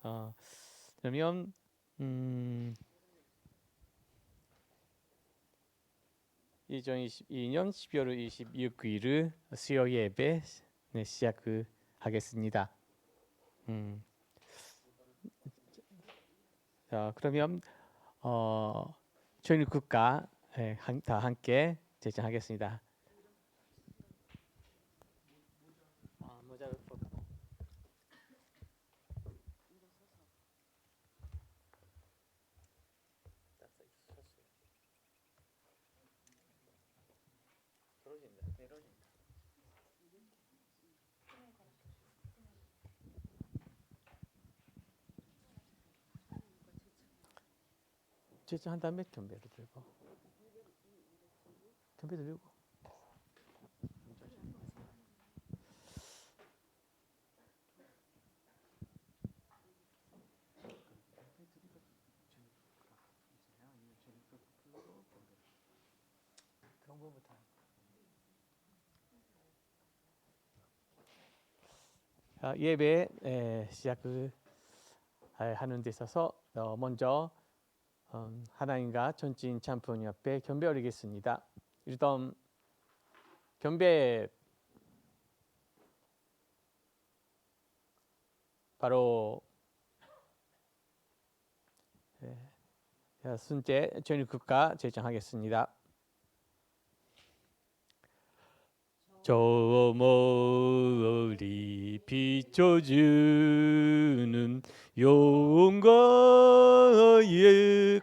어, 그러면 2022년 12월 26일 수요 예배 네, 시작하겠습니다. 음, 자, 그러면 저희 국가 다 함께 제청하겠습니다. 제청한 다음에 경배를 들고 경배 들고 경배부터 예배 시작을 하는 데 있어서 먼저 하나님과 전진 참품 옆에 경배 올리겠습니다. 일단 경배 바로 순제 전일 국가 제정하겠습니다. 저 멀리 비춰주는 영광의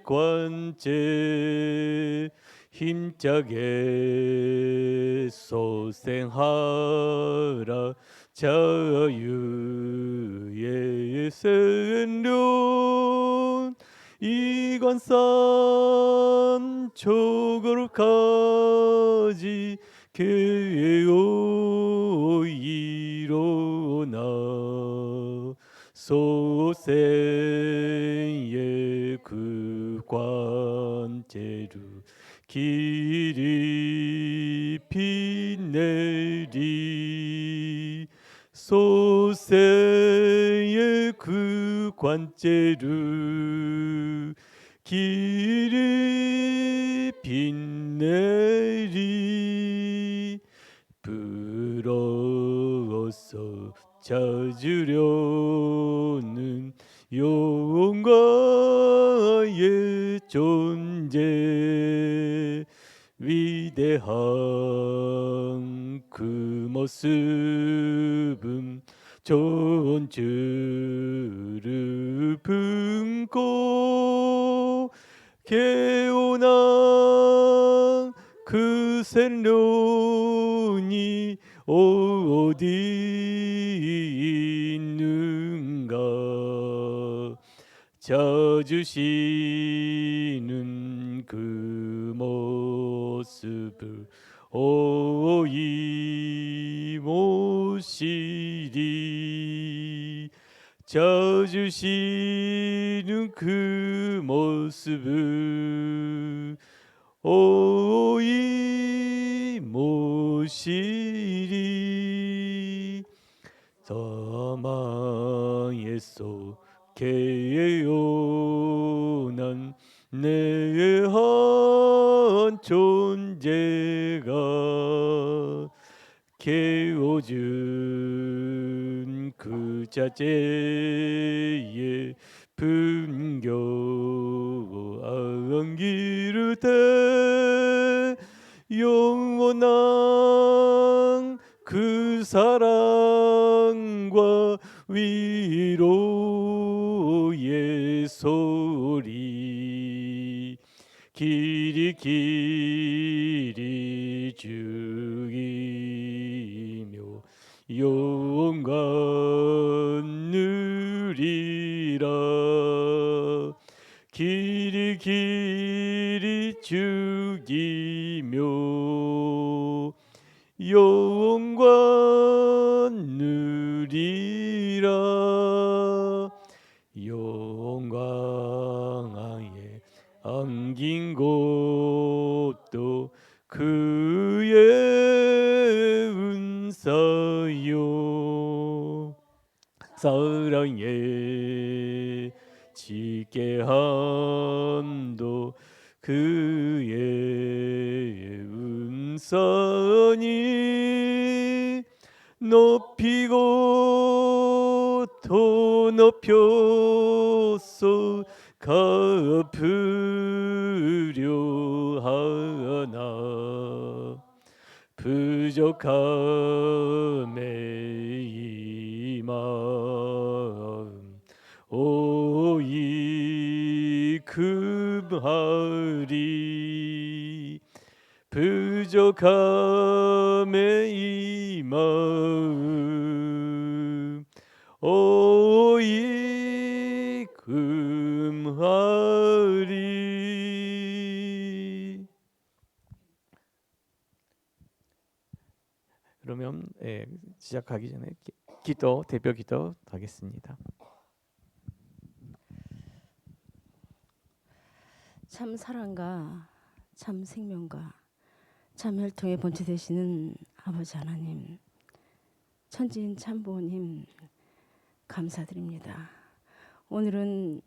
관제 힘차게 소생하라 자유의 생명 이관산 초거룩하지 깨어 일어나 소생의 그 관제로 길이 빛내리 소생의 그 관제로 길이 빛내리 부러워서 찾으려는 영광의 존재 위대한 그 모습은 존주를 품고 개운한 그 생명이 어디 있는가 찾으시는 그 모습을 어이 모시리 찾으시는 그 모습을 어이 모시리 사망에서 개어난 내 한 존재가 깨워준 그 자체의 품격 안기를 때 영원한 그 사랑과 위로의 소리 길이 길이 죽이며 영광 누리라 길이 길이 죽이며 영광 누리라 영광에 안긴 곳도 그의 은사요 사랑에 지게 한도 그의 음산이 높이고 더 높여서 갚으려 하나 부족함에 이 마음 오이 금하리 부족함에 이 마음 오이 금하리. 그러면 시작하기 전에 기도 대표 기도 하겠습니다. 참 사랑과 참 생명과 참 혈통의 본체 되시는 아버지 하나님, 천지인 참부모님 감사드립니다. 오늘은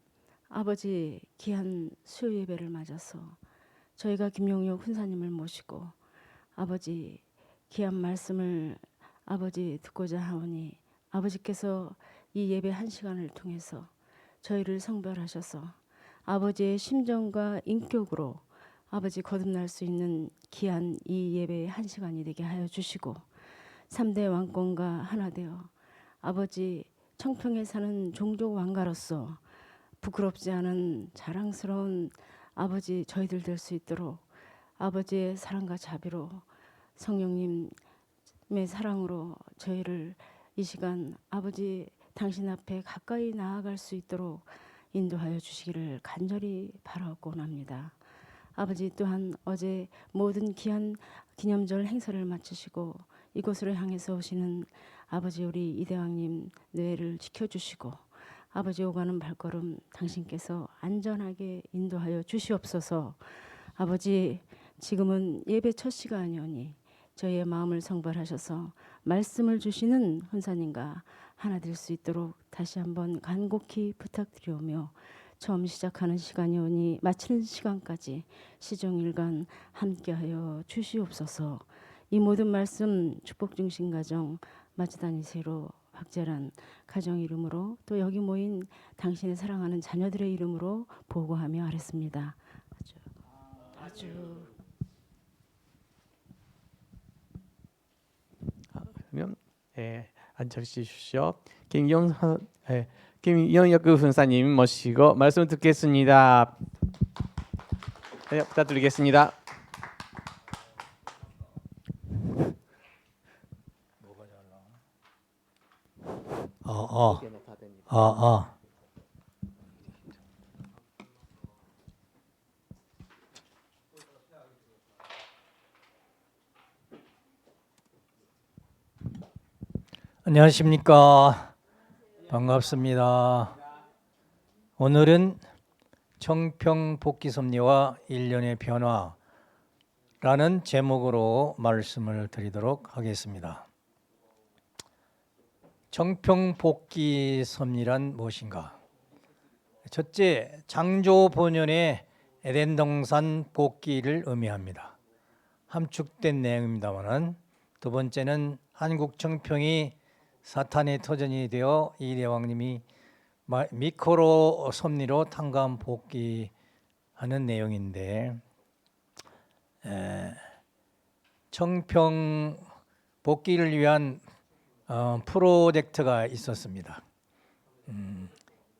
아버지 귀한 수요 예배를 맞아서 저희가 김용yok 훈사님을 모시고 아버지 귀한 말씀을 아버지 듣고자 하오니 아버지께서 이 예배 한 시간을 통해서 저희를 성별하셔서 아버지의 심정과 인격으로 아버지 거듭날 수 있는 귀한 이 예배의 한 시간이 되게 하여 주시고 3대 왕권과 하나 되어 아버지 청평에 사는 종족 왕가로서 부끄럽지 않은 자랑스러운 아버지 저희들 될 수 있도록 아버지의 사랑과 자비로 성령님의 사랑으로 저희를 이 시간 아버지 당신 앞에 가까이 나아갈 수 있도록 인도하여 주시기를 간절히 바라고 합니다. 아버지 또한 어제 모든 귀한 기념절 행사를 마치시고 이곳으로 향해서 오시는 아버지 우리 이대왕님 뇌를 지켜주시고 아버지 오가는 발걸음 당신께서 안전하게 인도하여 주시옵소서. 아버지 지금은 예배 첫 시간이오니 저희의 마음을 성발하셔서 말씀을 주시는 헌사님과 하나 될 수 있도록 다시 한번 간곡히 부탁드리오며 처음 시작하는 시간이 오니 마치는 시간까지 시종일관 함께하여 주시옵소서. 이 모든 말씀 축복 중심 가정 마주다니세로 박재란 가정 이름으로 또 여기 모인 당신의 사랑하는 자녀들의 이름으로 보고하며 아랬습니다. 아주 그러면 앉으십시오. 김영혁 훈사님 모시고 말씀 듣겠습니다. 부탁드리겠습니다. 안녕하십니까. 반갑습니다. 오늘은 청평 복귀섭리와 일련의 변화라는 제목으로 말씀을 드리도록 하겠습니다. 청평 복귀섭리란 무엇인가? 첫째, 창조 본연의 에덴 동산 복귀를 의미합니다. 함축된 내용입니다만은 두 번째는 한국 청평이 사탄의 터전이 되어 이대왕님이 미코로 섭리로 탕감 복귀하는 내용인데 청평 복귀를 위한 프로젝트가 있었습니다.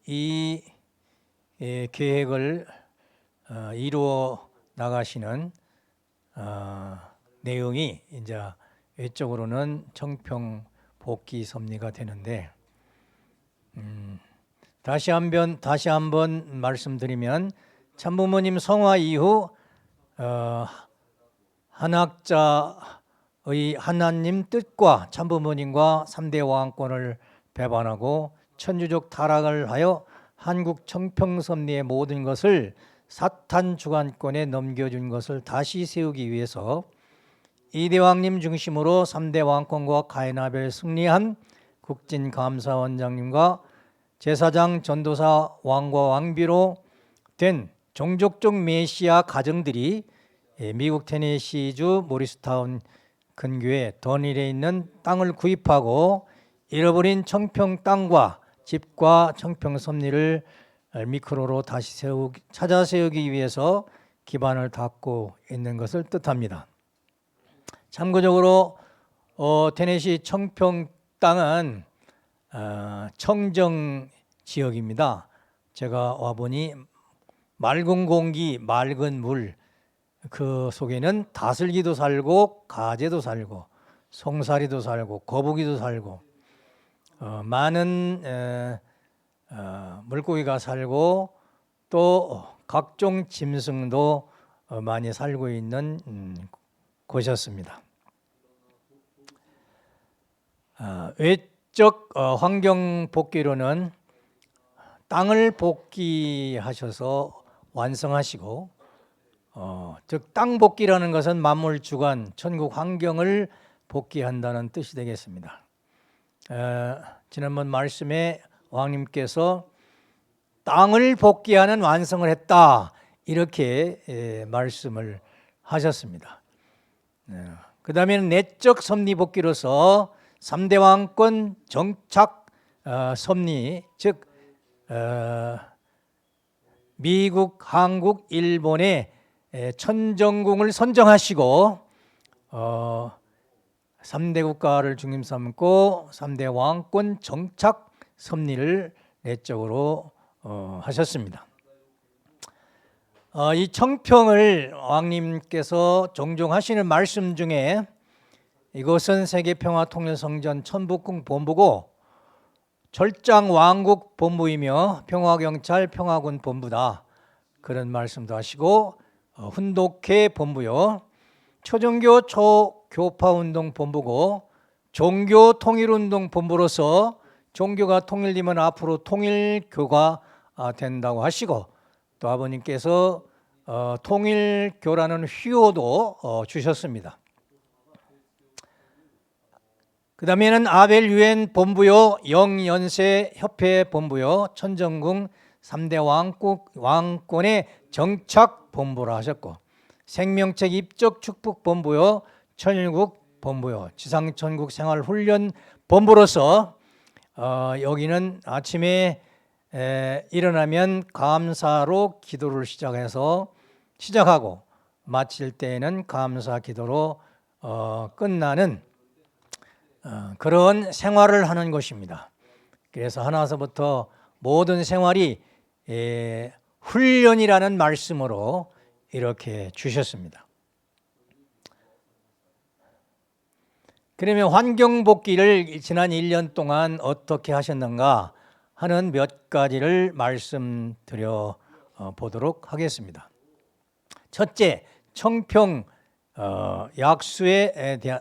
이 계획을 이루어 나가시는 내용이 이제 외적으로는 청평 복귀 섭리가 되는데 다시 한번 말씀드리면 참부모님 성화 이후 한학자의 하나님 뜻과 참부모님과 3대 왕권을 배반하고 천주족 타락을 하여 한국 청평 섭리의 모든 것을 사탄 주관권에 넘겨준 것을 다시 세우기 위해서 이대왕님 중심으로 3대 왕권과 가인 아벨 승리한 국진감사원장님과 제사장, 전도사, 왕과 왕비로 된 종족적 메시아 가정들이 미국 테네시주 모리스타운 근교의 더닐에 있는 땅을 구입하고 잃어버린 청평 땅과 집과 청평 섭리를 미크로로 다시 찾아 세우기 위해서 기반을 닦고 있는 것을 뜻합니다. 참고적으로 테네시 청평 땅은 청정 지역입니다. 제가 와보니 맑은 공기, 맑은 물, 그 속에는 다슬기도 살고 가재도 살고 송사리도 살고 거북이도 살고 많은 물고기가 살고 또 각종 짐승도 많이 살고 있는 곳이었습니다. 외적 환경 복귀로는 땅을 복귀하셔서 완성하시고 즉 땅 복귀라는 것은 만물 주관, 천국 환경을 복귀한다는 뜻이 되겠습니다. 지난번 말씀에 왕님께서 땅을 복귀하는 완성을 했다 이렇게 말씀을 하셨습니다. 그 다음에는 내적 섭리 복귀로서 3대 왕권 정착 섭리, 즉 미국, 한국, 일본의 천정궁을 선정하시고 3대 국가를 중심 삼고 3대 왕권 정착 섭리를 내적으로 하셨습니다. 이 청평을 왕님께서 종종 하시는 말씀 중에 이곳은 세계평화통일성전 천북궁 본부고 절장 왕국 본부이며 평화경찰 평화군 본부다 그런 말씀도 하시고 훈독회 본부요 초종교 초교파운동 본부고 종교통일운동 본부로서 종교가 통일되면 앞으로 통일교가 된다고 하시고 또 아버님께서 통일교라는 휘호도 주셨습니다. 그 다음에는 아벨 유엔 본부요 영연세 협회 본부요 천정궁 3대 왕권의 정착 본부라 하셨고 생명책 입적 축복 본부요 천일국 본부요 지상천국 생활훈련 본부로서 여기는 아침에 일어나면 감사로 기도를 시작하고 마칠 때에는 감사 기도로 끝나는 그런 생활을 하는 것입니다. 그래서 하나서부터 모든 생활이 훈련이라는 말씀으로 이렇게 주셨습니다. 그러면 환경 복귀를 지난 1년 동안 어떻게 하셨는가 하는 몇 가지를 말씀드려 보도록 하겠습니다. 첫째, 청평 약수에 대한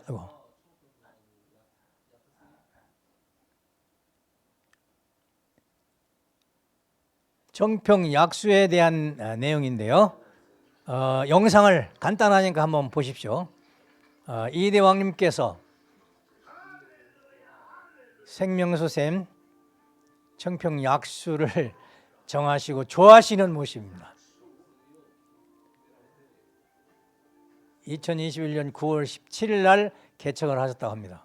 청평 약수에 대한 내용인데요. 영상을 간단하니까 한번 보십시오. 이대 왕님께서 생명수샘 청평 약수를 정하시고 좋아하시는 모습입니다. 2021년 9월 17일 날 개척을 하셨다고 합니다.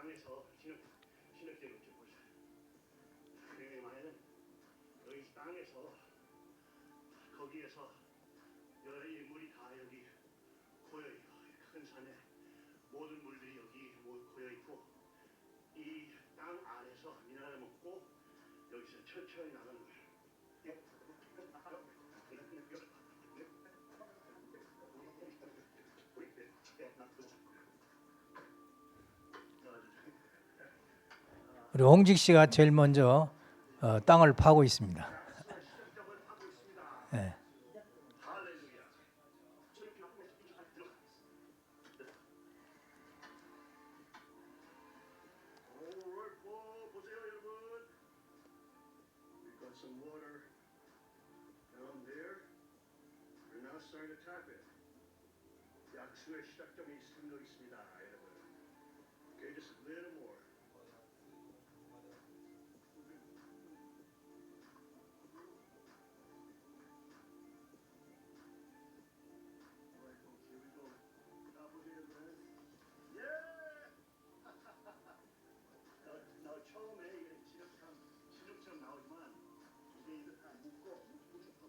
땅에서 신흙대로 좀 보자. 그게 말에는 여기 땅에서 거기에서 여러 인물이 다 여기 고여 있고 큰 산에 모든 물들이 여기 고여 있고 이 땅 안에서 미나를 먹고 여기서 천천히 나가는 거야. 우리 홍직 씨가 제일 먼저 땅을 파고 있습니다. 예. 할렐루야. 보세요 여러분. We've got some water down there. We're now starting to tap it. 약수의 시작점이 생겨 있습니다, 여러분. Okay, just a little more. Alright, folks, here we go. Now, 보세요, 여러분. Yeah! 나 처음에 이게 진흙처럼 나오지만 이게 이거 다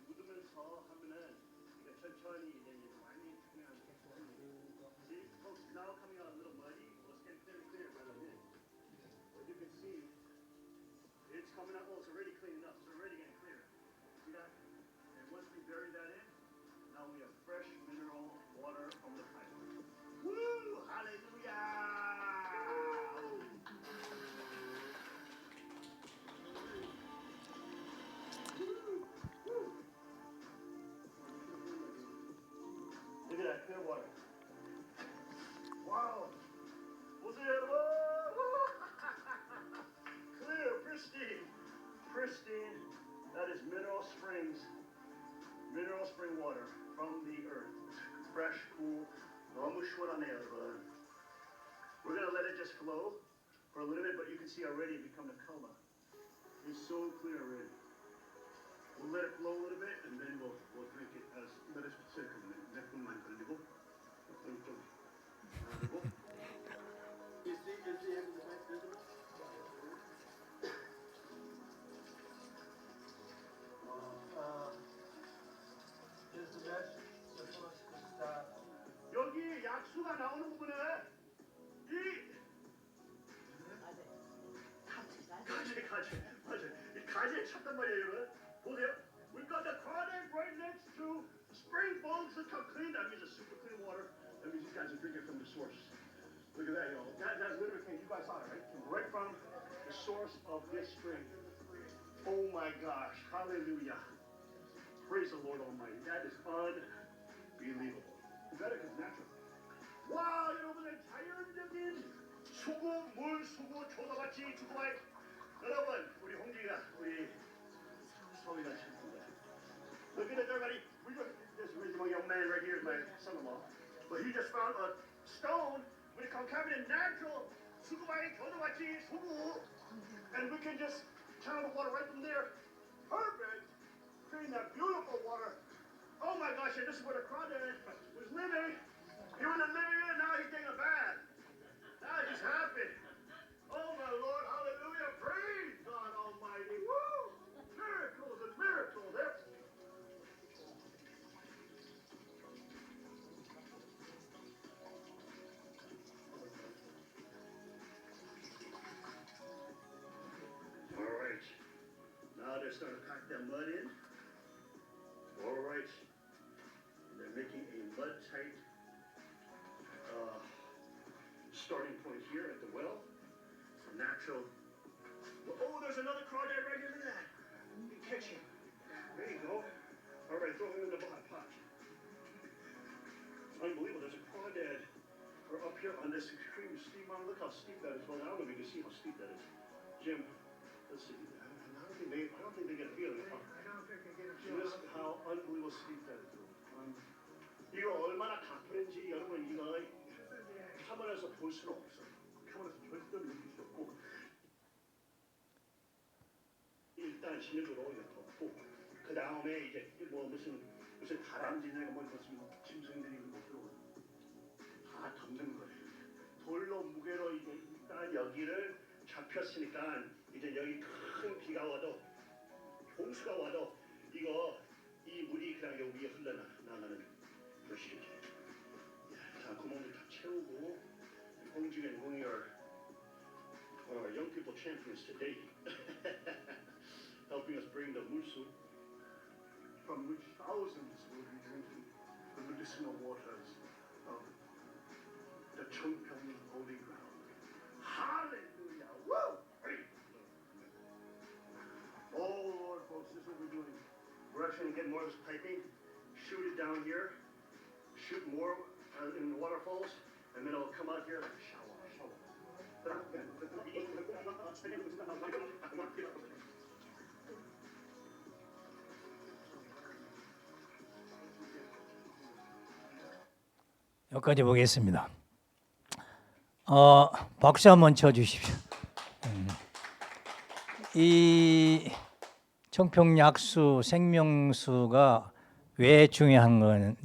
묻으면서 하면은 이게 천천히 이제 많이 그냥 See, folks, now coming out a little muddy. Let's get clear right on in. As you can see, it's coming out. Oh, it's already cleaning up. It's already getting clear. See that? And once we bury that in, now we have fresh mineral water from the pipe. Woo! Hallelujah! Look at that clear water. Wow. 보세요, 여러분. Clear, pristine. Pristine. That is mineral spring water from the earth. Fresh, cool. 너무 시원하네요, 여러분. We're going to let it just flow for a little bit, but you can see already it become a coma. It's so clear already. We'll let it flow a little bit, and then we'll drink it as let it sit a minute. 몇 분만 걸리고. 좀 나르고. Is the end of the night visible? Is the mesh supposed to stop? 여기 약수가 나오는 부분에 이 가지 이 가지에 찼단 말이에요, 여러분. 보세요. We've got the crawdad right next to spring bugs that come clean. That means it's super clean water. That means these guys are drinking from the source. Look at that, y'all. That literally came. You guys saw it, right? Came right from the source of this spring. Oh my gosh! Hallelujah! Praise the Lord Almighty. That is unbelievable. Better because natural. 와, 여러분의 자연적인 수구, 물, 수구, 초가같이 주고할 여러분, 우리 홍기가 우리 성이가 친구입니다. Look at it, everybody. This my young man right here is my son-in-law. But he just found a stone with a concatenated natural 수구와의 교도같이 수구, and we can just channel the water right from there. Perfect. Creating that beautiful water. Oh my gosh, and this is where the crawdad was living. He wasn't living in, now he's taking a bath. Now he's happy. Oh my Lord, hallelujah. Praise God Almighty. Woo! Miracles and miracles. All right. Now they're starting to pack that mud in. All right. And they're making a mud-tight starting point here at the well. Natural. Oh, there's another crawdad right here. Look at that. You can catch him. There you go. All right, throw him in the pot. It's unbelievable. There's a crawdad up here on this extreme steep mountain. Look how steep that is. Well, I don't know if you can see how steep that is. Jim, let's see. I don't think they get a feeling. I don't think they get a feeling. Just how unbelievable steep that is. 이거 얼마나 가파른지 여러분 이거 카메라에서 볼 수는 없어요. 카메라에서 절대로 느낄 수 없고 일단 진흙으로 이렇게 덮고 그 다음에 이제 뭐 무슨 다람쥐나 무슨 짐승들이 못 들어오고 다 덮는 거예요. 돌로 무게로 이제 일단 여기 막혔으니까 이제 여기 큰 비가 와도 홍수가 와도 이거 이 물이 그냥 여기 위에 흘러나가는 것이지. 자, 구멍들 다 채우고 홍중엔 홍이얼 young people champions today, helping us bring the musu, from which thousands will be drinking the medicinal waters of the Chongpyeong holy ground. Hallelujah! Woo! Oh Lord, folks, this is what we're doing. We're actually gonna get more of this piping, shoot it down here, shoot more in the waterfalls, and then it'll come out here like a shower. 여기까지 보겠습니다. 박수 한번 쳐주십시오. 이 청평약수 생명수가 왜 중요하냐면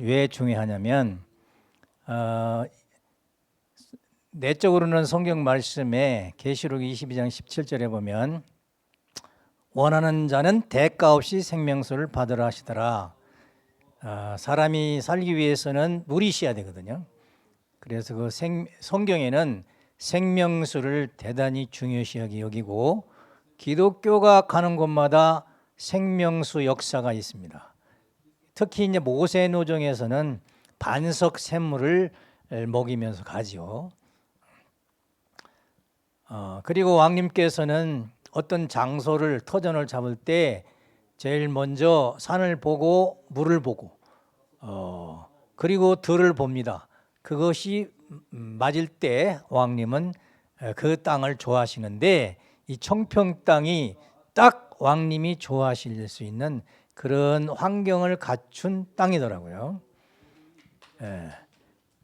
내적으로는 성경 말씀에 계시록 22장 17절에 보면 원하는 자는 대가 없이 생명수를 받으라 하시더라. 사람이 살기 위해서는 물이 있어야 되거든요. 그래서 그 성경에는 생명수를 대단히 중요시 여기고 기독교가 가는 곳마다 생명수 역사가 있습니다. 특히 이제 모세 노정에서는 반석 샘물을 먹이면서 가지요. 그리고 왕님께서는 어떤 장소를 터전을 잡을 때 제일 먼저 산을 보고 물을 보고 그리고 들을 봅니다. 그것이 맞을 때 왕님은 그 땅을 좋아하시는데 이 청평 땅이 딱 왕님이 좋아하실 수 있는 그런 환경을 갖춘 땅이더라고요.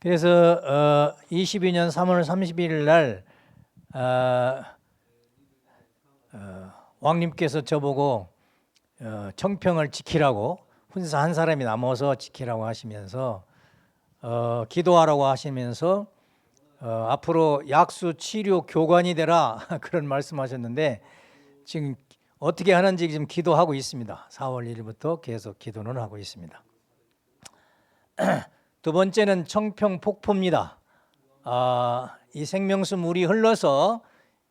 그래서 22년 3월 31일 날 왕님께서 저보고 청평을 지키라고 혼자 한 사람이 남아서 지키라고 하시면서 기도하라고 하시면서 앞으로 약수 치료 교관이 되라 그런 말씀하셨는데 지금 어떻게 하는지 지금 기도하고 있습니다. 4월 1일부터 계속 기도는 하고 있습니다. 두 번째는 청평 폭포입니다. 이 생명수 물이 흘러서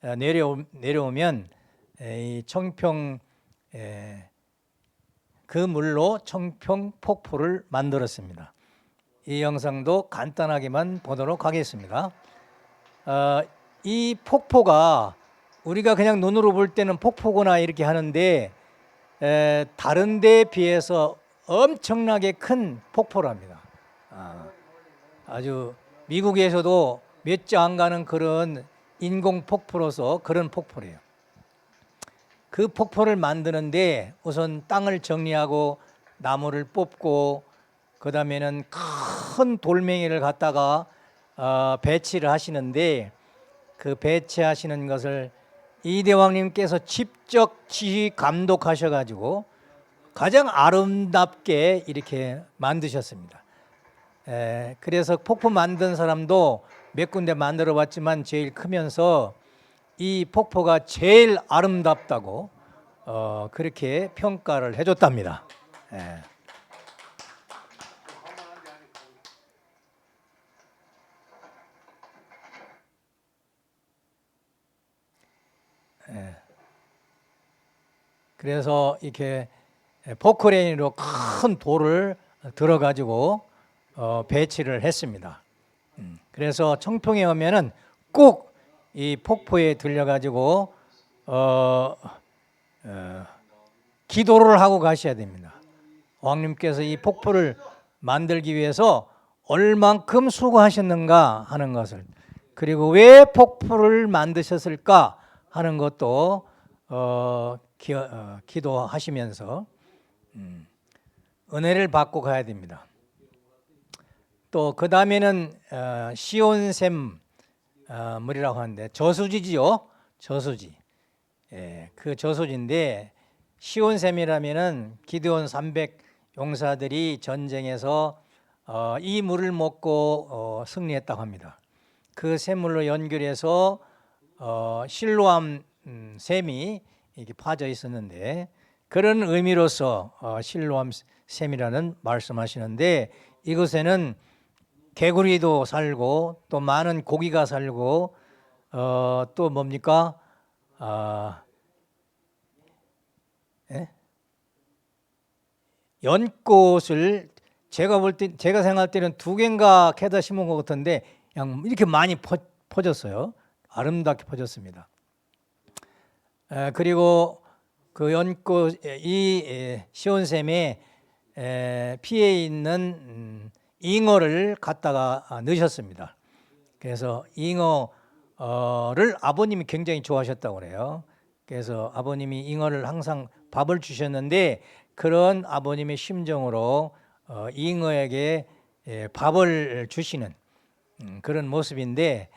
내려오면 이 청평 그 물로 청평 폭포를 만들었습니다. 이 영상도 간단하게만 보도록 하겠습니다. 이 폭포가 우리가 그냥 눈으로 볼 때는 폭포구나 이렇게 하는데 다른 데에 비해서 엄청나게 큰 폭포랍니다. 아주 미국에서도 몇 주 안 가는 그런 인공 폭포로서 그런 폭포래요. 그 폭포를 만드는데 우선 땅을 정리하고 나무를 뽑고 그 다음에는 큰 돌멩이를 갖다가 배치를 하시는데 그 배치하시는 것을 이대왕님께서 직접 지휘 감독하셔가지고 가장 아름답게 이렇게 만드셨습니다. 그래서 폭포 만든 사람도 몇 군데 만들어 봤지만 제일 크면서 이 폭포가 제일 아름답다고 그렇게 평가를 해줬답니다. 그래서 이렇게 포크레인으로 큰 돌을 들어가지고 배치를 했습니다. 그래서 청평에 오면은 꼭 이 폭포에 들려가지고 기도를 하고 가셔야 됩니다. 왕님께서 이 폭포를 만들기 위해서 얼만큼 수고하셨는가 하는 것을, 그리고 왜 폭포를 만드셨을까 하는 것도 기도하시면서 은혜를 받고 가야 됩니다. 또 그 다음에는 시온샘 물이라고 하는데 저수지지요. 저수지. 그 저수지인데 시온샘이라면은 기드온 300 용사들이 전쟁에서 이 물을 먹고 승리했다고 합니다. 그 샘물로 연결해서 실로암 샘이 이렇게 파져 있었는데 그런 의미로서 실로암 샘이라는 말씀하시는데 이곳에는 개구리도 살고 또 많은 고기가 살고 또 뭡니까? 연꽃을 제가 생각할 때는 2개인가 캐다 심은 것 같은데 그냥 이렇게 많이 퍼졌어요. 아름답게 퍼졌습니다. 그리고 그 연꽃 이 시온샘에 피해 있는 잉어를 갖다가 넣으셨습니다. 그래서 잉어를 아버님이 굉장히 좋아하셨다고 그래요. 그래서 아버님이 잉어를 항상 밥을 주셨는데 그런 아버님의 심정으로 잉어에게 밥을 주시는 그런 모습인데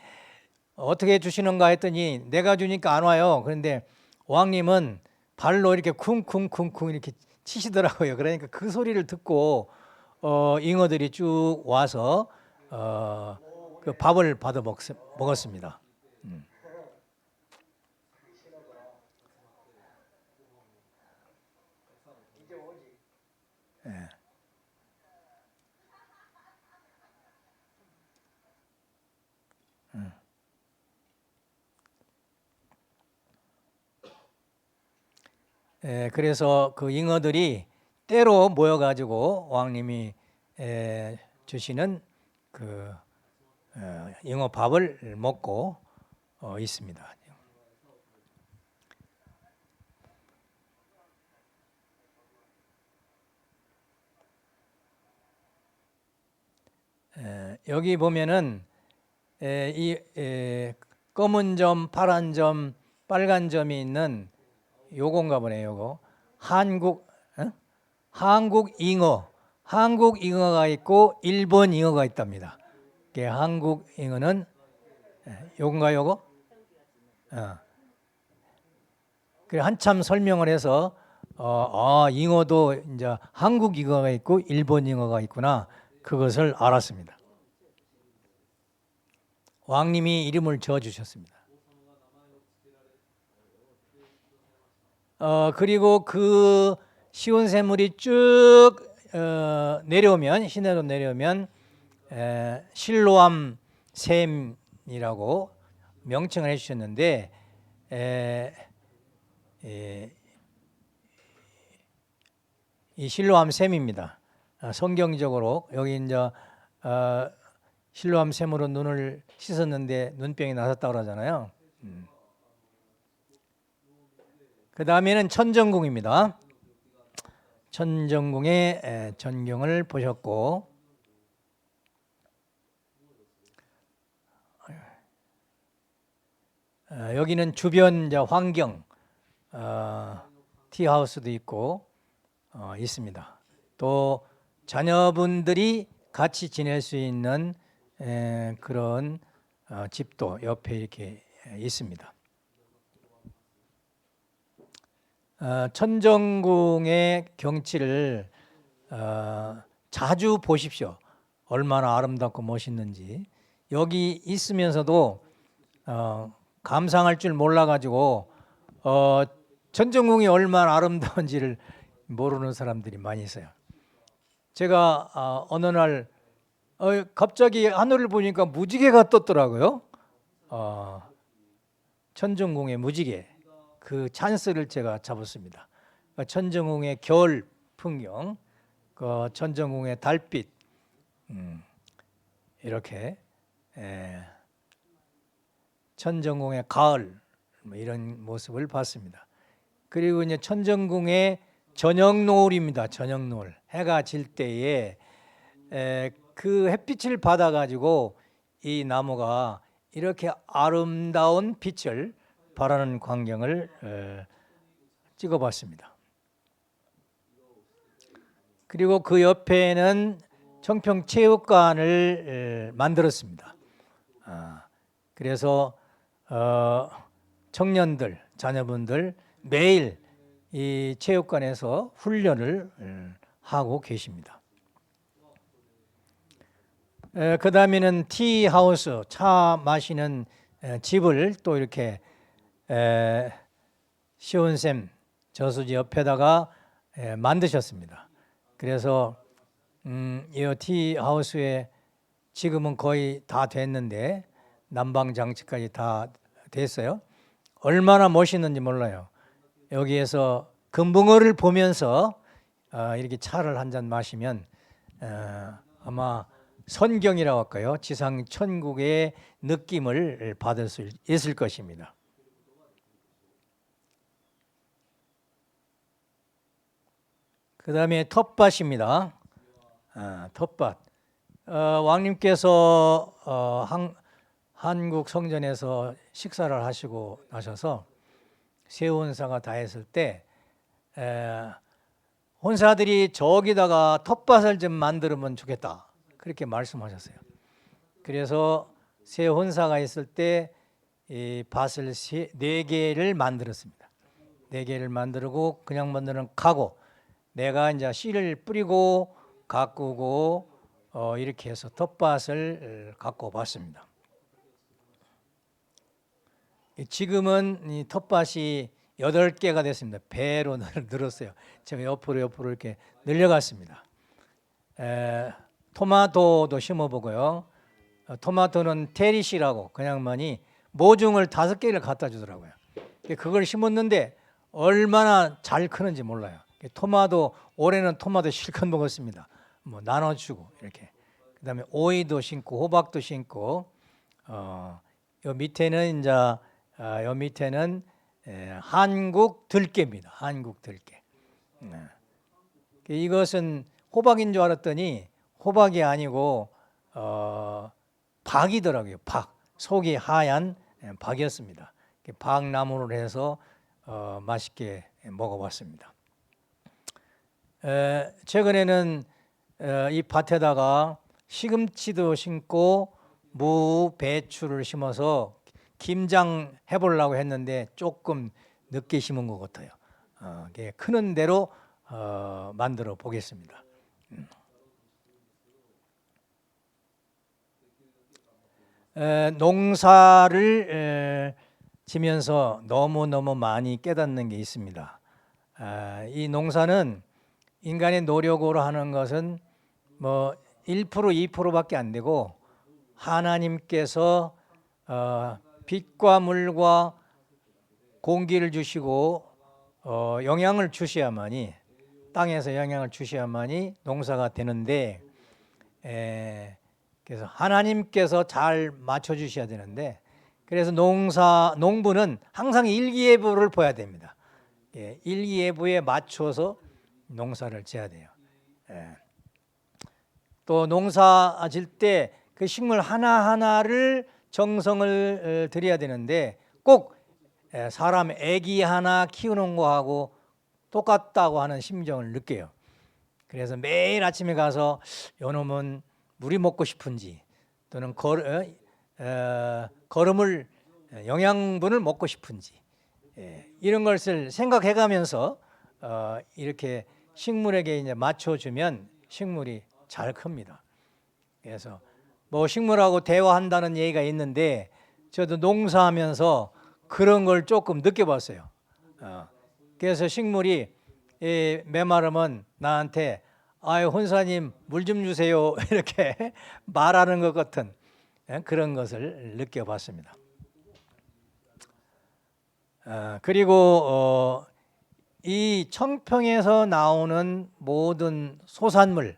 어떻게 주시는가 했더니 내가 주니까 안 와요. 그런데 왕님은 발로 이렇게 쿵쿵쿵쿵 이렇게 치시더라고요. 그러니까 그 소리를 듣고 잉어들이 쭉 와서 그 밥을 받아 먹었습니다. 그래서 그 잉어들이 때로 모여가지고 왕님이 주시는 그 잉어 밥을 먹고 있습니다. 여기 보면은 이 검은 점, 파란 점, 빨간 점이 있는 요건가 보네요. 요거 한국 잉어, 한국 잉어가 있고 일본 잉어가 있답니다. 한국 잉어는 요건가 요거? 그래 한참 설명을 해서 잉어도 이제 한국 잉어가 있고 일본 잉어가 있구나 그것을 알았습니다. 왕님이 이름을 지어 주셨습니다. 그리고 그 시온샘물이 쭉 내려오면 시내로 내려오면 실로암 샘이라고 명칭을 해주셨는데 이 실로암 샘입니다. 성경적으로 여기 이제 실로암 샘으로 눈을 씻었는데 눈병이 나섰다고 그러잖아요. 그 다음에는 천정궁입니다. 천정궁의 전경을 보셨고 여기는 주변 환경 티하우스도 있고 있습니다. 또 자녀분들이 같이 지낼 수 있는 그런 집도 옆에 이렇게 있습니다. 천정궁의 경치를 자주 보십시오. 얼마나 아름답고 멋있는지. 여기 있으면서도 감상할 줄 몰라가지고 천정궁이 얼마나 아름다운지를 모르는 사람들이 많이 있어요. 제가 어느 날 갑자기 하늘을 보니까 무지개가 떴더라고요. 천정궁의 무지개. 그 찬스를 제가 잡았습니다. 천정궁의 겨울 풍경, 그 천정궁의 달빛, 이렇게 천정궁의 가을 이런 모습을 봤습니다. 그리고 이제 천정궁의 저녁 노을입니다. 저녁 노을. 해가 질 때에 그 햇빛을 받아가지고 이 나무가 이렇게 아름다운 빛을 발하는 광경을 찍어봤습니다. 그리고 그 옆에는 청평체육관을 만들었습니다. 그래서 청년들, 자녀분들 매일 이 체육관에서 훈련을 하고 계십니다. 그 다음에는 티하우스, 차 마시는 집을 또 이렇게 시온샘 저수지 옆에다가 만드셨습니다. 그래서 이 티하우스에 지금은 거의 다 됐는데 난방 장치까지 다 됐어요. 얼마나 멋있는지 몰라요. 여기에서 금붕어를 보면서 이렇게 차를 한 잔 마시면 아마 선경이라고 할까요? 지상 천국의 느낌을 받을 수 있을 것입니다. 그 다음에 텃밭입니다. 텃밭. 왕님께서 한국 성전에서 식사를 하시고 나셔서 세혼사가 다 했을 때 혼사들이 저기다가 텃밭을 좀 만들면 좋겠다 그렇게 말씀하셨어요. 그래서 세 혼사가 있을 때 이 밭을 4개를 만들었습니다. 4개를 만들고 그냥 만드는 가고 내가 이제 씨를 뿌리고 가꾸고 이렇게 해서 텃밭을 가꿔 봤습니다. 지금은 이 텃밭이 8개가 됐습니다. 배로 늘었어요. 제가 옆으로 이렇게 늘려갔습니다. 토마토도 심어보고요. 토마토는 테리시라고 그냥만이 모종을 5개를 갖다 주더라고요. 그걸 심었는데 얼마나 잘 크는지 몰라요. 토마토 올해는 토마토 실컷 먹었습니다. 뭐 나눠주고 이렇게. 그다음에 오이도 심고 호박도 심고 요 밑에는 이제 요 밑에는 한국 들깨입니다. 한국 들깨. 이것은 호박인 줄 알았더니 호박이 아니고 박이더라고요. 박. 속이 하얀 박이었습니다. 박나무를 해서 맛있게 먹어봤습니다. 최근에는 이 밭에다가 시금치도 심고 무, 배추를 심어서 김장 해보려고 했는데 조금 늦게 심은 것 같아요. 크는 대로 만들어 보겠습니다. 농사를 지면서 너무너무 많이 깨닫는 게 있습니다. 이 농사는 인간의 노력으로 하는 것은 뭐 1%, 2%밖에 안 되고 하나님께서 빛과 물과 공기를 주시고 영양을 주셔야만이 땅에서 영양을 주셔야만이 농사가 되는데 그래서 하나님께서 잘 맞춰주셔야 되는데 그래서 농부는 항상 일기예보를 봐야 됩니다. 일기예보에 맞춰서 농사를 지어야 돼요. 또 농사 질 때 그 식물 하나하나를 정성을 들여야 되는데 꼭 사람 애기 하나 키우는 거하고 똑같다고 하는 심정을 느껴요. 그래서 매일 아침에 가서 요놈은 물이 먹고 싶은지 또는 거름을 영양분을 먹고 싶은지 이런 것을 생각해 가면서 이렇게 식물에게 이제 맞춰주면 식물이 잘 큽니다. 그래서 뭐 식물하고 대화한다는 얘기가 있는데 저도 농사하면서 그런 걸 조금 느껴봤어요. 그래서 식물이 메마르면 나한테 아유 혼사님 물 좀 주세요 이렇게 말하는 것 같은 그런 것을 느껴봤습니다. 그리고 이 청평에서 나오는 모든 소산물,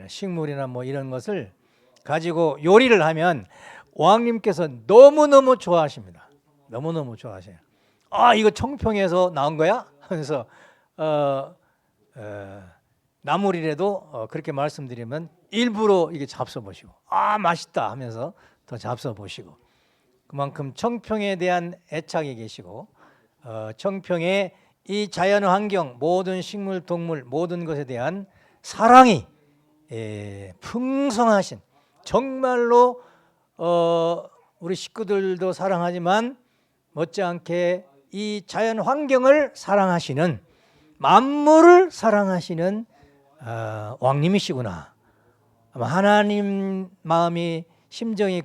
식물이나 뭐 이런 것을 가지고 요리를 하면 왕님께서 너무너무 좋아하십니다. 너무너무 좋아하세요. 아 이거 청평에서 나온 거야? 하면서 나물이라도 그렇게 말씀드리면 일부러 이게 잡숴보시고 아 맛있다 하면서 더 잡숴보시고 그만큼 청평에 대한 애착이 계시고 청평의 이 자연환경 모든 식물 동물 모든 것에 대한 사랑이 풍성하신 정말로 우리 식구들도 사랑하지만 못지않게 이 자연환경을 사랑하시는 만물을 사랑하시는 왕님이시구나. 아마 하나님 마음이 심정이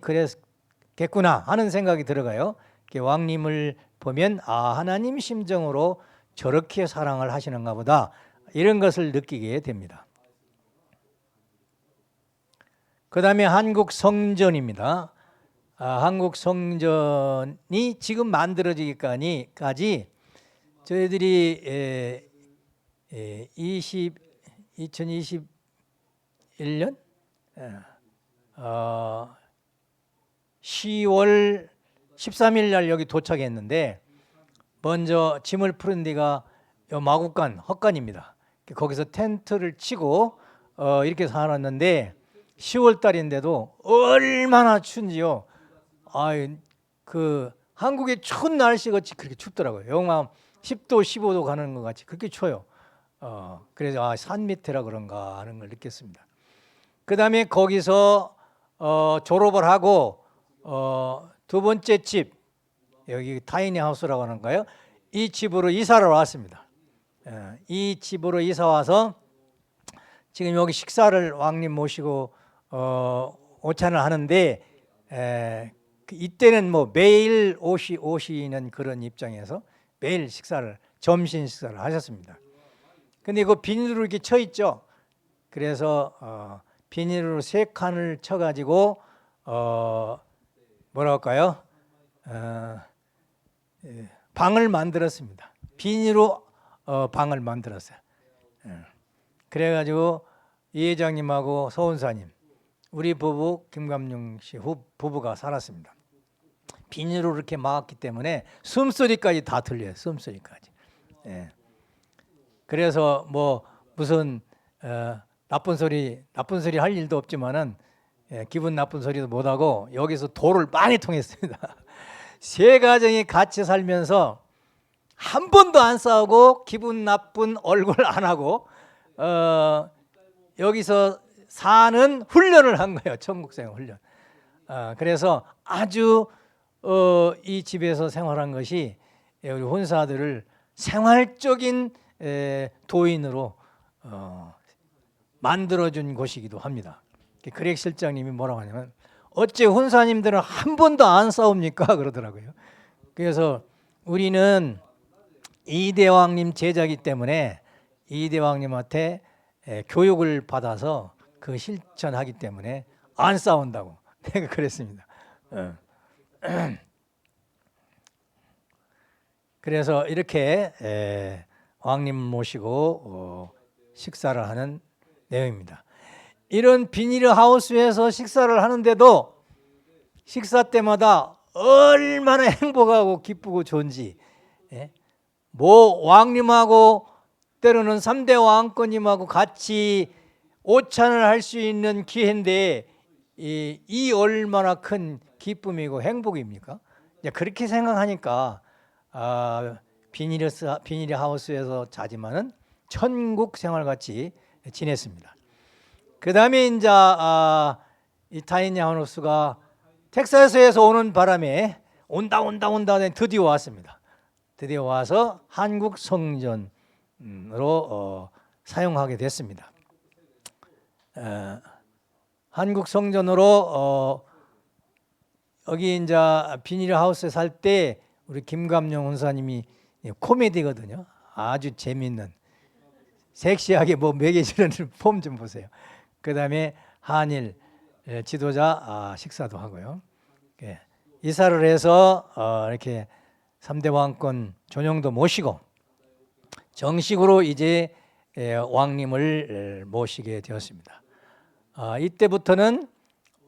겠구나 하는 생각이 들어가요. 왕님을 보면 하나님 심정으로 저렇게 사랑을 하시는가 보다 이런 것을 느끼게 됩니다. 그 다음에 한국 성전입니다. 한국 성전이 지금 만들어지기까지 저희들이 2021년 10월 13일 날 여기 도착했는데 먼저 짐을 푸는 데가 마국간 헛간입니다. 거기서 텐트를 치고 이렇게 살았는데 10월 달인데도 얼마나 춥지요. 그 한국의 추운 날씨 같이 그렇게 춥더라고요. 영하 10도 15도 가는 것 같이 그렇게 추워요. 그래서 산 밑이라 그런가 하는 걸 느꼈습니다. 그 다음에 거기서 졸업을 하고 두 번째 집, 여기 타이니 하우스라고 하는가요? 이 집으로 이사를 왔습니다. 이 집으로 이사 와서 지금 여기 식사를 왕님 모시고 오찬을 하는데 이때는 뭐 매일 오시는 그런 입장에서 매일 점심 식사를 하셨습니다. 근데 그 비닐로 이렇게 쳐 있죠. 그래서 비닐로 3칸을 쳐가지고 뭐라 할까요? 방을 만들었습니다. 비닐로 방을 만들었어요. 그래가지고 이 회장님하고 서운사님, 우리 부부 김감룡 씨 부부가 살았습니다. 비닐로 이렇게 막았기 때문에 숨소리까지 다 들려요. 숨소리까지. 그래서 뭐 무슨 나쁜 소리 할 일도 없지만은 기분 나쁜 소리도 못하고 여기서 도를 많이 통했습니다. 3가정이 같이 살면서 한 번도 안 싸우고 기분 나쁜 얼굴 안 하고 여기서 사는 훈련을 한 거예요. 천국생 훈련. 그래서 아주 이 집에서 생활한 것이 우리 혼사들을 생활적인 도인으로 만들어준 곳이기도 합니다. 그렉 실장님이 뭐라고 하냐면 어째 혼사님들은 한 번도 안 싸웁니까? 그러더라고요. 그래서 우리는 이대왕님 제자이기 때문에 이대왕님한테 교육을 받아서 그 실천하기 때문에 안 싸운다고 내가 그랬습니다. 그래서 이렇게 왕님 모시고 식사를 하는 내용입니다. 이런 비닐 하우스에서 식사를 하는데도 식사 때마다 얼마나 행복하고 기쁘고 좋은지 뭐 왕님하고 때로는 3대 왕권님하고 같이 오찬을 할 수 있는 기회인데 이 얼마나 큰 기쁨이고 행복입니까? 그렇게 생각하니까 비닐 하우스에서 자지만은 천국 생활같이 지냈습니다. 그 다음에 이제 이 타이니 하우스가 텍사스에서 오는 바람에 온다 드디어 왔습니다. 드디어 와서 한국 성전으로 사용하게 됐습니다. 한국 성전으로 여기 이제 비닐 하우스에 살 때 우리 김감룡 원사님이 코미디거든요. 아주 재밌는 섹시하게 뭐 먹여주는 폼 좀 보세요. 그 다음에 한일 지도자 식사도 하고요. 이사를 해서 이렇게 3대 왕권 존영도 모시고 정식으로 이제 왕님을 모시게 되었습니다. 이때부터는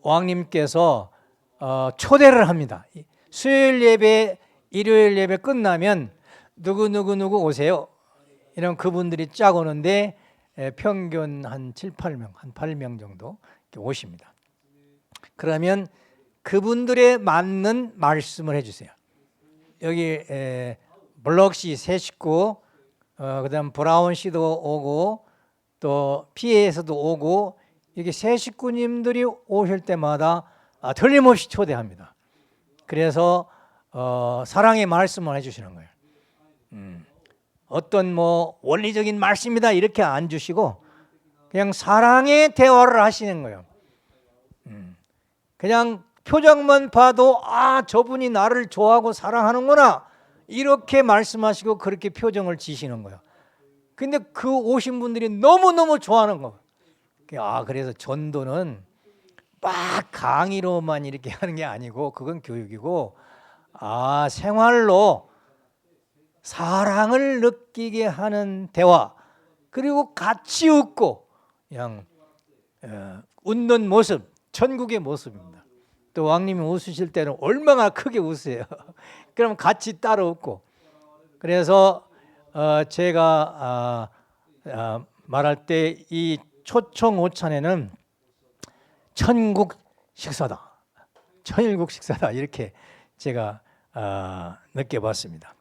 왕님께서 초대를 합니다. 수요일 예배, 일요일 예배 끝나면 누구 오세요. 이런 그분들이 쫙 오는데 평균 한 7, 8명, 한 8명 정도 오십니다. 그러면 그분들에 맞는 말씀을 해주세요. 여기 블록 씨 세 식구, 그다음 브라운 씨도 오고 또 피에에서도 오고 이렇게 세 식구님들이 오실 때마다 틀림없이 초대합니다. 그래서 사랑의 말씀을 해주시는 거예요. 어떤 뭐 원리적인 말씀이다 이렇게 안 주시고 그냥 사랑의 대화를 하시는 거예요. 그냥 표정만 봐도 아, 저분이 나를 좋아하고 사랑하는구나 이렇게 말씀하시고 그렇게 표정을 지시는 거예요. 근데 그 오신 분들이 너무너무 좋아하는 거예요. 아, 그래서 전도는 막 강의로만 이렇게 하는 게 아니고 그건 교육이고, 아, 생활로 사랑을 느끼게 하는 대화, 그리고 같이 웃고 그냥 웃는 모습, 천국의 모습입니다. 또 왕님이 웃으실 때는 얼마나 크게 웃으세요. 그럼 같이 따로 웃고. 그래서 제가 말할 때 이 초청 오찬에는 천국 식사다, 천일국 식사다 이렇게 제가 느껴봤습니다.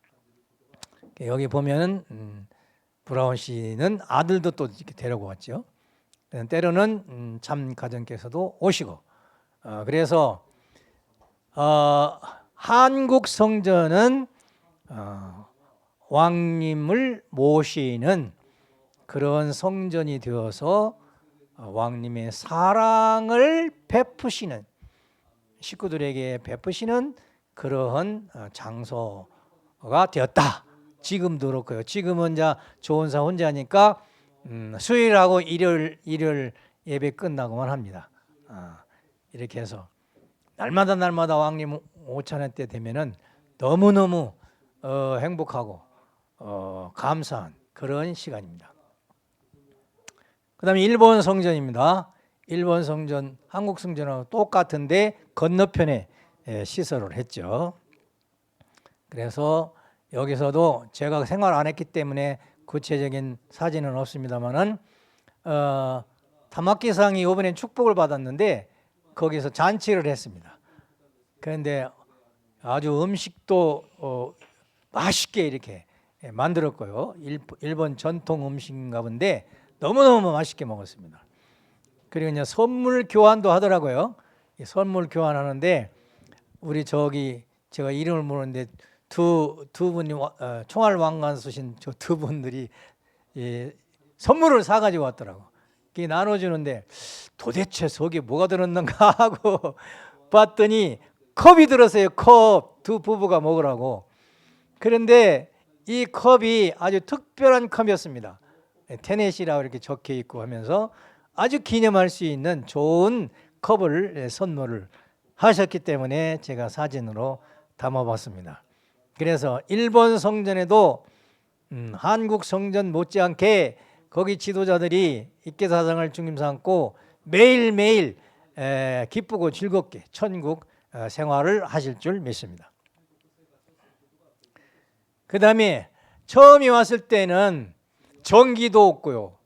여기 보면은 브라운 씨는 아들도 또 이렇게 데리고 왔죠. 때로는 참 가정께서도 오시고, 그래서 한국 성전은 왕님을 모시는 그런 성전이 되어서 왕님의 사랑을 베푸시는, 식구들에게 베푸시는 그러한 장소가 되었다. 지금도 그렇고요. 지금은 이제 조은사 혼자니까 수요일하고 일요일 예배 끝나고만 합니다. 이렇게 해서 날마다 왕님 오찬회 때 되면은 너무너무 행복하고 감사한 그런 시간입니다. 그 다음에 일본 성전입니다. 일본 성전, 한국 성전하고 똑같은데 건너편에 시설을 했죠. 그래서 여기서도 제가 생활 안 했기 때문에 구체적인 사진은 없습니다만은 다마키상이 이번에 축복을 받았는데 거기서 잔치를 했습니다. 그런데 아주 음식도 맛있게 이렇게 만들었고요. 일본 전통 음식인가 본데 너무너무 맛있게 먹었습니다. 그리고 이제 선물 교환도 하더라고요. 선물 교환하는데 우리 저기 제가 이름을 모르는데 두 분이 총알 왕관 쓰신 저 두 분들이 선물을 사가지고 왔더라고. 그게 나눠주는데 도대체 속에 뭐가 들었는가 하고 봤더니 컵이 들었어요. 컵, 두 부부가 먹으라고. 그런데 이 컵이 아주 특별한 컵이었습니다. 테넷이라고 이렇게 적혀 있고 하면서 아주 기념할 수 있는 좋은 컵을 선물을 하셨기 때문에 제가 사진으로 담아봤습니다. 그래서 일본 성전에도 한국 성전 못지않게 거기 지도자들이 입계사상을 중심 삼고 매일매일 기쁘고 즐겁게 천국 생활을 하실 줄 믿습니다. 그 다음에 처음에 왔을 때는 전기도 없고요,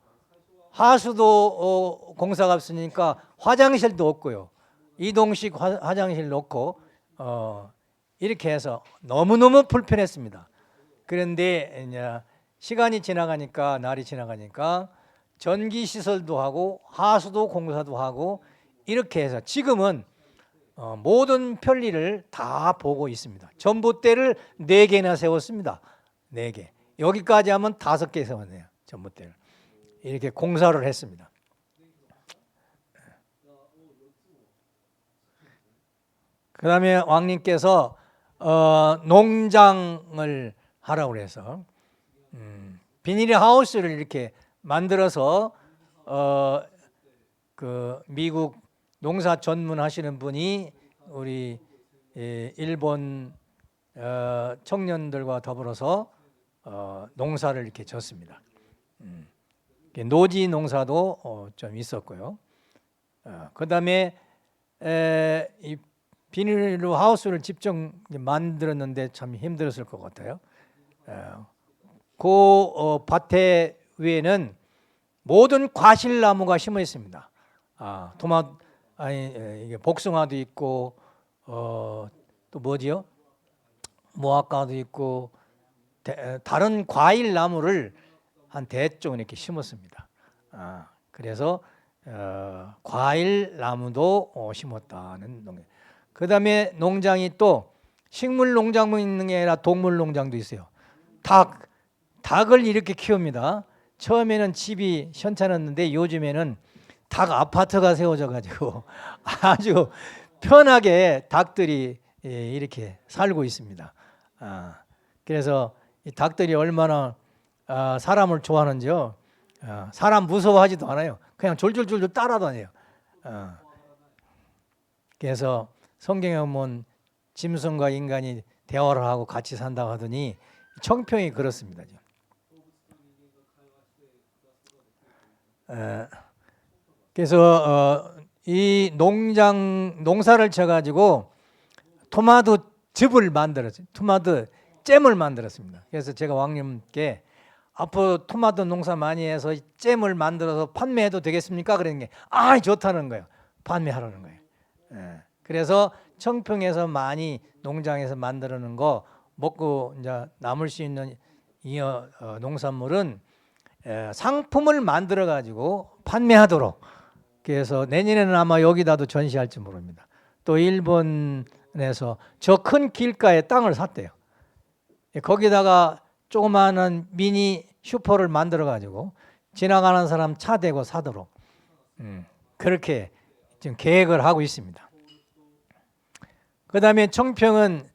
하수도 공사가 없으니까 화장실도 없고요, 이동식 화장실 놓고 이렇게 해서 너무너무 불편했습니다. 그런데 이제 시간이 지나가니까, 날이 지나가니까 전기 시설도 하고 하수도 공사도 하고 이렇게 해서 지금은 모든 편리를 다 보고 있습니다. 전봇대를 4개나 세웠습니다. 4개. 여기까지 하면 5개 세웠네요. 전봇대를. 이렇게 공사를 했습니다. 그 다음에 왕님께서 농장을 하라고 해서 비닐 하우스를 이렇게 만들어서 그 미국 농사 전문하시는 분이 우리 일본 청년들과 더불어서 농사를 이렇게 졌습니다. 노지 농사도 좀 있었고요. 그 다음에 이 비닐로 하우스를 직접 만들었는데 참 힘들었을 것 같아요. 그 밭에 위에는 모든 과실나무가 심어 있습니다. 이게 복숭아도 있고 또 뭐지요? 무화과도 있고 다른 과일 나무를 한 대쪽 이렇게 심었습니다. 그래서 과일 나무도 심었다는 농장. 그 다음에 농장이 또 식물 농장만 있는 게 아니라 동물 농장도 있어요. 닭을 이렇게 키웁니다. 처음에는 집이 현찮았는데 요즘에는 닭 아파트가 세워져 가지고 아주 편하게 닭들이 이렇게 살고 있습니다. 그래서 이 닭들이 얼마나 사람을 좋아하는지요. 사람 무서워하지도 않아요. 그냥 졸졸졸졸 따라다녀요. 그래서 성경에 보면 짐승과 인간이 대화를 하고 같이 산다고 하더니 청평이 그렇습니다. 그래서 이 농사를 쳐가지고 토마토 즙을 만들었어요. 토마토 잼을 만들었습니다. 그래서 제가 왕님께 앞으로 토마토 농사 많이 해서 잼을 만들어서 판매해도 되겠습니까? 그러는 게 좋다는 거예요. 판매하라는 거예요. 그래서 청평에서 많이 농장에서 만들어놓은 거 먹고 이제 남을 수 있는 이 농산물은 상품을 만들어 가지고 판매하도록. 그래서 내년에는 아마 여기다도 전시할지 모릅니다. 또 일본에서 저 큰 길가에 땅을 샀대요. 거기다가 조그마한 미니 슈퍼를 만들어 가지고 지나가는 사람 차 대고 사도록 그렇게 지금 계획을 하고 있습니다. 그 다음에 청평은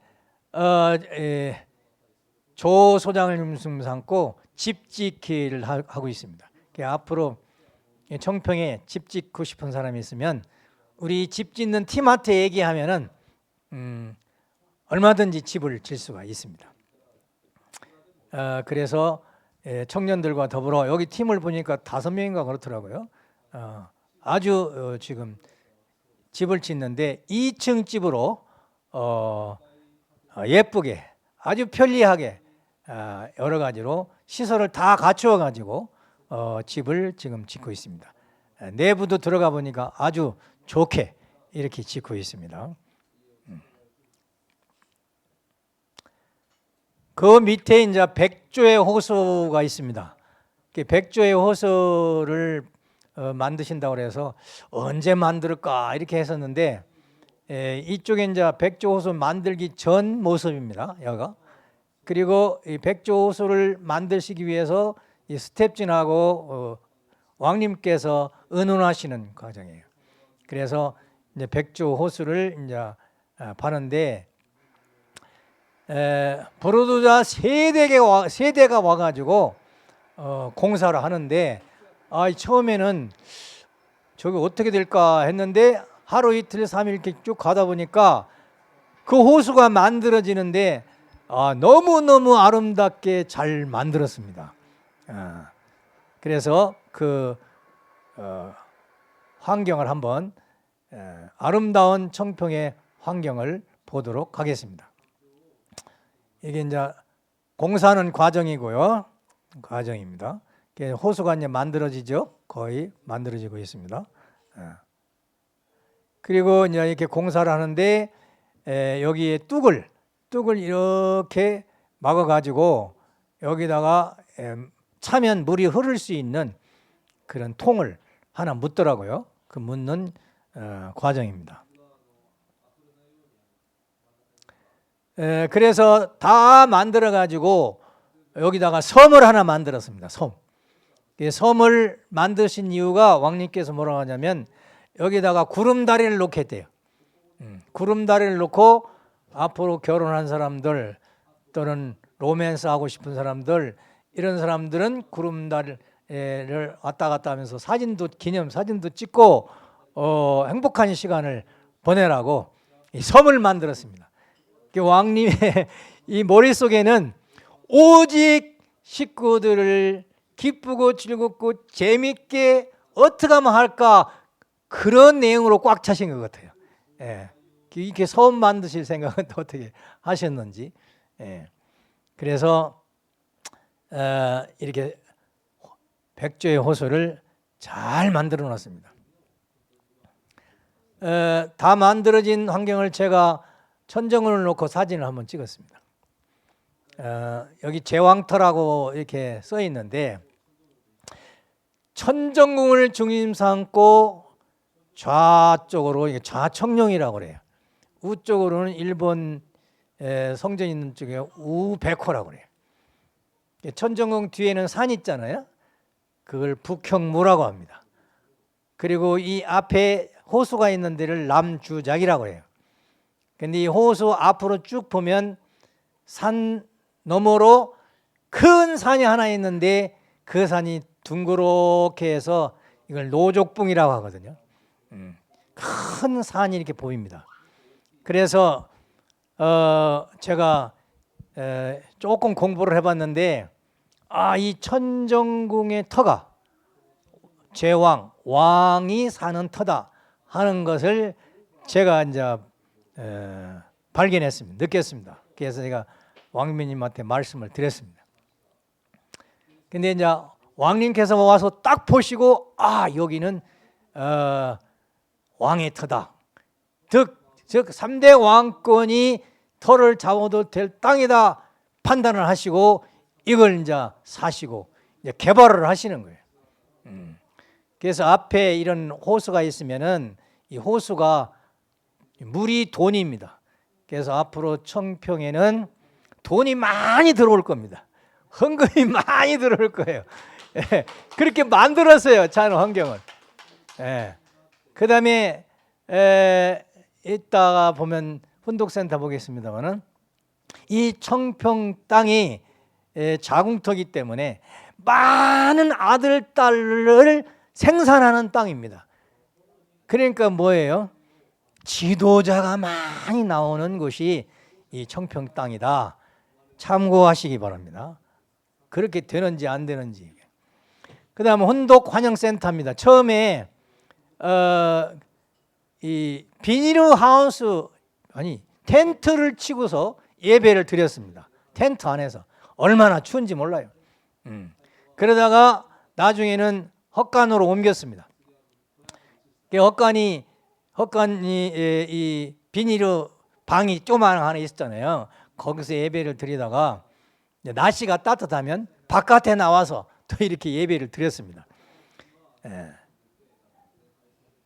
조 소장을 삼고 집 짓기를 하고 있습니다. 앞으로 청평에 집 짓고 싶은 사람이 있으면 우리 집 짓는 팀한테 얘기하면은 얼마든지 집을 질 수가 있습니다. 그래서 청년들과 더불어 여기 팀을 보니까 5명인가 그렇더라고요. 아주 지금 집을 짓는데 2층 집으로 예쁘게 아주 편리하게 여러 가지로 시설을 다 갖추어 가지고 집을 지금 짓고 있습니다. 내부도 들어가 보니까 아주 좋게 이렇게 짓고 있습니다. 그 밑에 이제 백조의 호수가 있습니다. 백조의 호수를 만드신다고 해서 언제 만들까 이렇게 했었는데 이쪽에 이제 백조 호수 만들기 전 모습입니다. 여기가. 그리고 이 백조 호수를 만드시기 위해서 이 스텝진하고 왕님께서 의논하시는 과정이에요. 그래서 이제 백조 호수를 이제 파는데 브로드자 세대가 와가지고 공사를 하는데 처음에는 저게 어떻게 될까 했는데 하루 이틀 3일 이렇게 쭉 가다 보니까 그 호수가 만들어지는데 너무너무 아름답게 잘 만들었습니다. 그래서 그 환경을 한번 아름다운 청평의 환경을 보도록 하겠습니다. 이게 이제 공사하는 과정이고요. 과정입니다. 호수가 이제 만들어지죠. 거의 만들어지고 있습니다. 그리고 이제 이렇게 공사를 하는데 여기에 뚝을 이렇게 막아가지고 여기다가 차면 물이 흐를 수 있는 그런 통을 하나 묻더라고요. 그 묻는 과정입니다. 그래서 다 만들어 가지고 여기다가 섬을 하나 만들었습니다. 섬을 만드신 이유가 왕님께서 뭐라고 하냐면 여기다가 구름다리를 놓겠대요. 구름다리를 놓고 앞으로 결혼한 사람들 또는 로맨스 하고 싶은 사람들 이런 사람들은 구름다리를 왔다 갔다 하면서 기념 사진도 찍고 행복한 시간을 보내라고 이 섬을 만들었습니다. 왕님의 이 머릿속에는 오직 식구들을 기쁘고 즐겁고 재밌게 어떻게 하면 할까 그런 내용으로 꽉 차신 것 같아요. 이렇게 섬 만드실 생각은 어떻게 하셨는지. 그래서 이렇게 백조의 호수를 잘 만들어 놨습니다. 다 만들어진 환경을 제가 천정을 놓고 사진을 한번 찍었습니다. 여기 제왕터라고 이렇게 써 있는데 천정궁을 중심 삼고 좌쪽으로 이게 좌청룡이라고 그래요. 우쪽으로는 일본 성전 있는 쪽에 우백호라고 그래요. 천정궁 뒤에는 산 있잖아요. 그걸 북형무라고 합니다. 그리고 이 앞에 호수가 있는 데를 남주작이라고 해요. 근데 이 호수 앞으로 쭉 보면 산 너머로 큰 산이 하나 있는데 그 산이 둥그렇게 해서 이걸 노족봉이라고 하거든요. 큰 산이 이렇게 보입니다. 그래서 제가 조금 공부를 해봤는데 이 천정궁의 터가 제왕, 왕이 사는 터다 하는 것을 제가 이제 발견했습니다. 느꼈습니다. 그래서 제가 왕비님한테 말씀을 드렸습니다. 근데 이제 왕님께서 와서 딱 보시고 여기는 왕의 터다. 즉 3대 왕권이 터를 잡아도 될 땅이다 판단을 하시고 이걸 이제 사시고 이제 개발을 하시는 거예요. 그래서 앞에 이런 호수가 있으면은 이 호수가 물이 돈입니다. 그래서 앞으로 청평에는 돈이 많이 들어올 겁니다. 헌금이 많이 들어올 거예요. 그렇게 만들었어요. 자연 환경을. 그 다음에 이따가 보면 훈독센터 보겠습니다만은 이 청평 땅이 자궁터기 때문에 많은 아들, 딸을 생산하는 땅입니다. 그러니까 뭐예요? 지도자가 많이 나오는 곳이 이 청평 땅이다. 참고하시기 바랍니다. 그렇게 되는지 안 되는지. 그 다음에 혼독 환영센터입니다. 처음에 이 비닐 하우스 텐트를 치고서 예배를 드렸습니다. 텐트 안에서 얼마나 추운지 몰라요. 그러다가 나중에는 헛간으로 옮겼습니다. 헛간이 이 비닐 방이 조그만 하나 있었잖아요. 거기서 예배를 드리다가 날씨가 따뜻하면 바깥에 나와서 또 이렇게 예배를 드렸습니다.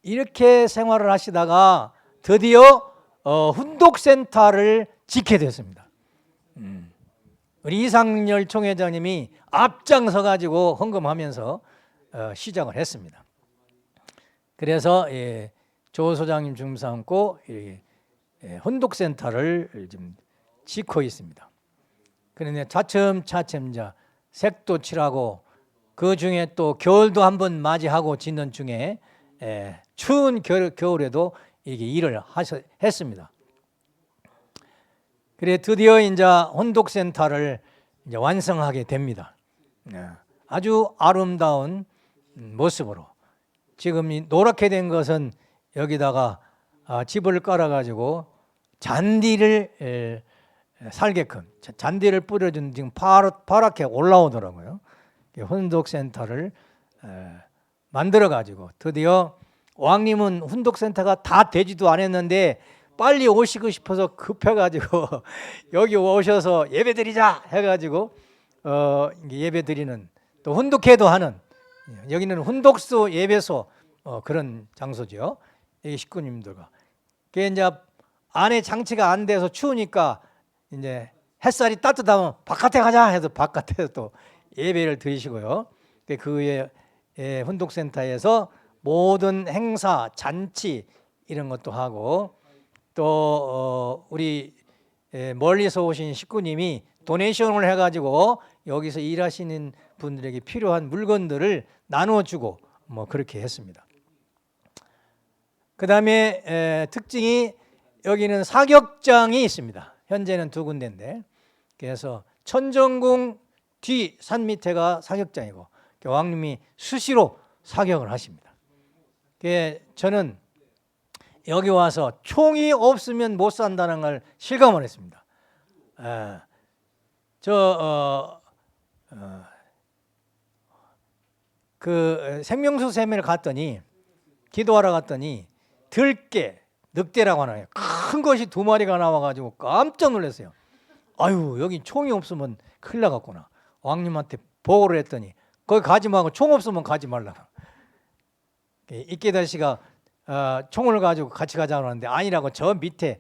이렇게 생활을 하시다가 드디어 훈독센터를 짓게 됐습니다. 우리 이상열 총회장님이 앞장서 가지고 헌금하면서 시작을 했습니다. 그래서 조 소장님 중삼고 훈독센터를 좀 짓고 있습니다. 그런데 차츰차츰 색도 칠하고 그 중에 또 겨울도 한번 맞이하고 짓는 중에 추운 겨울에도 이게 일을 했습니다. 그래 드디어 이제 혼독센터를 이제 완성하게 됩니다. 아주 아름다운 모습으로 지금 이 노랗게 된 것은 여기다가 집을 깔아가지고 잔디를 살게끔 잔디를 뿌려준 지금 파랗게 올라오더라고요. 혼독센터를 만들어가지고 드디어 왕님은 훈독센터가 다 되지도 않았는데 빨리 오시고 싶어서 급해가지고 여기 오셔서 예배드리자 해가지고 예배드리는 또 훈독회도 하는 여기는 훈독소 예배소 그런 장소죠. 이 식구님들과 그게 이제 안에 장치가 안 돼서 추우니까 이제 햇살이 따뜻하면 바깥에 가자 해서 바깥에서 또 예배를 드리시고요. 그 후에 훈독센터에서 모든 행사, 잔치 이런 것도 하고 또 우리 멀리서 오신 식구님이 도네이션을 해가지고 여기서 일하시는 분들에게 필요한 물건들을 나눠주고 뭐 그렇게 했습니다. 그 다음에 특징이 여기는 사격장이 있습니다. 현재는 2군데인데 그래서 천정궁 뒤 산 밑에가 사격장이고 왕님이 수시로 사격을 하십니다. 저는 여기 와서 총이 없으면 못 산다는 걸 실감을 했습니다. 그 생명수 세미를 갔더니 기도하러 갔더니 들깨, 늑대라고 하나요? 큰 것이 2마리가 나와가지고 깜짝 놀랐어요. 아유 여기 총이 없으면 큰일 나갔구나. 왕님한테 보고를 했더니 거기 가지 말고 총 없으면 가지 말라고. 이깨달 씨가 총을 가지고 같이 가자고 하는데 아니라고 저 밑에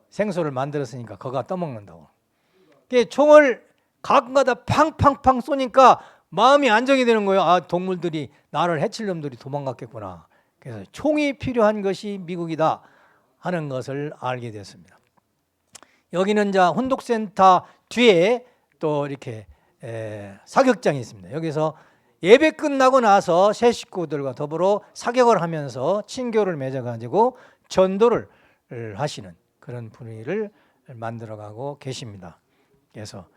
생소를 만들었으니까 거기가 떠먹는다고. 총을 가끔가다 팡팡팡 쏘니까 마음이 안정이 되는 거예요. 동물들이 나를 해칠 놈들이 도망갔겠구나. 그래서 총이 필요한 것이 미국이다 하는 것을 알게 됐습니다. 여기는 자 혼독센터 뒤에 또 이렇게 사격장이 있습니다. 여기서 예배 끝나고 나서 새 식구들과 더불어 사격을 하면서 친교를 맺어가지고 전도를 하시는 그런 분위기를 만들어가고 계십니다. 그래서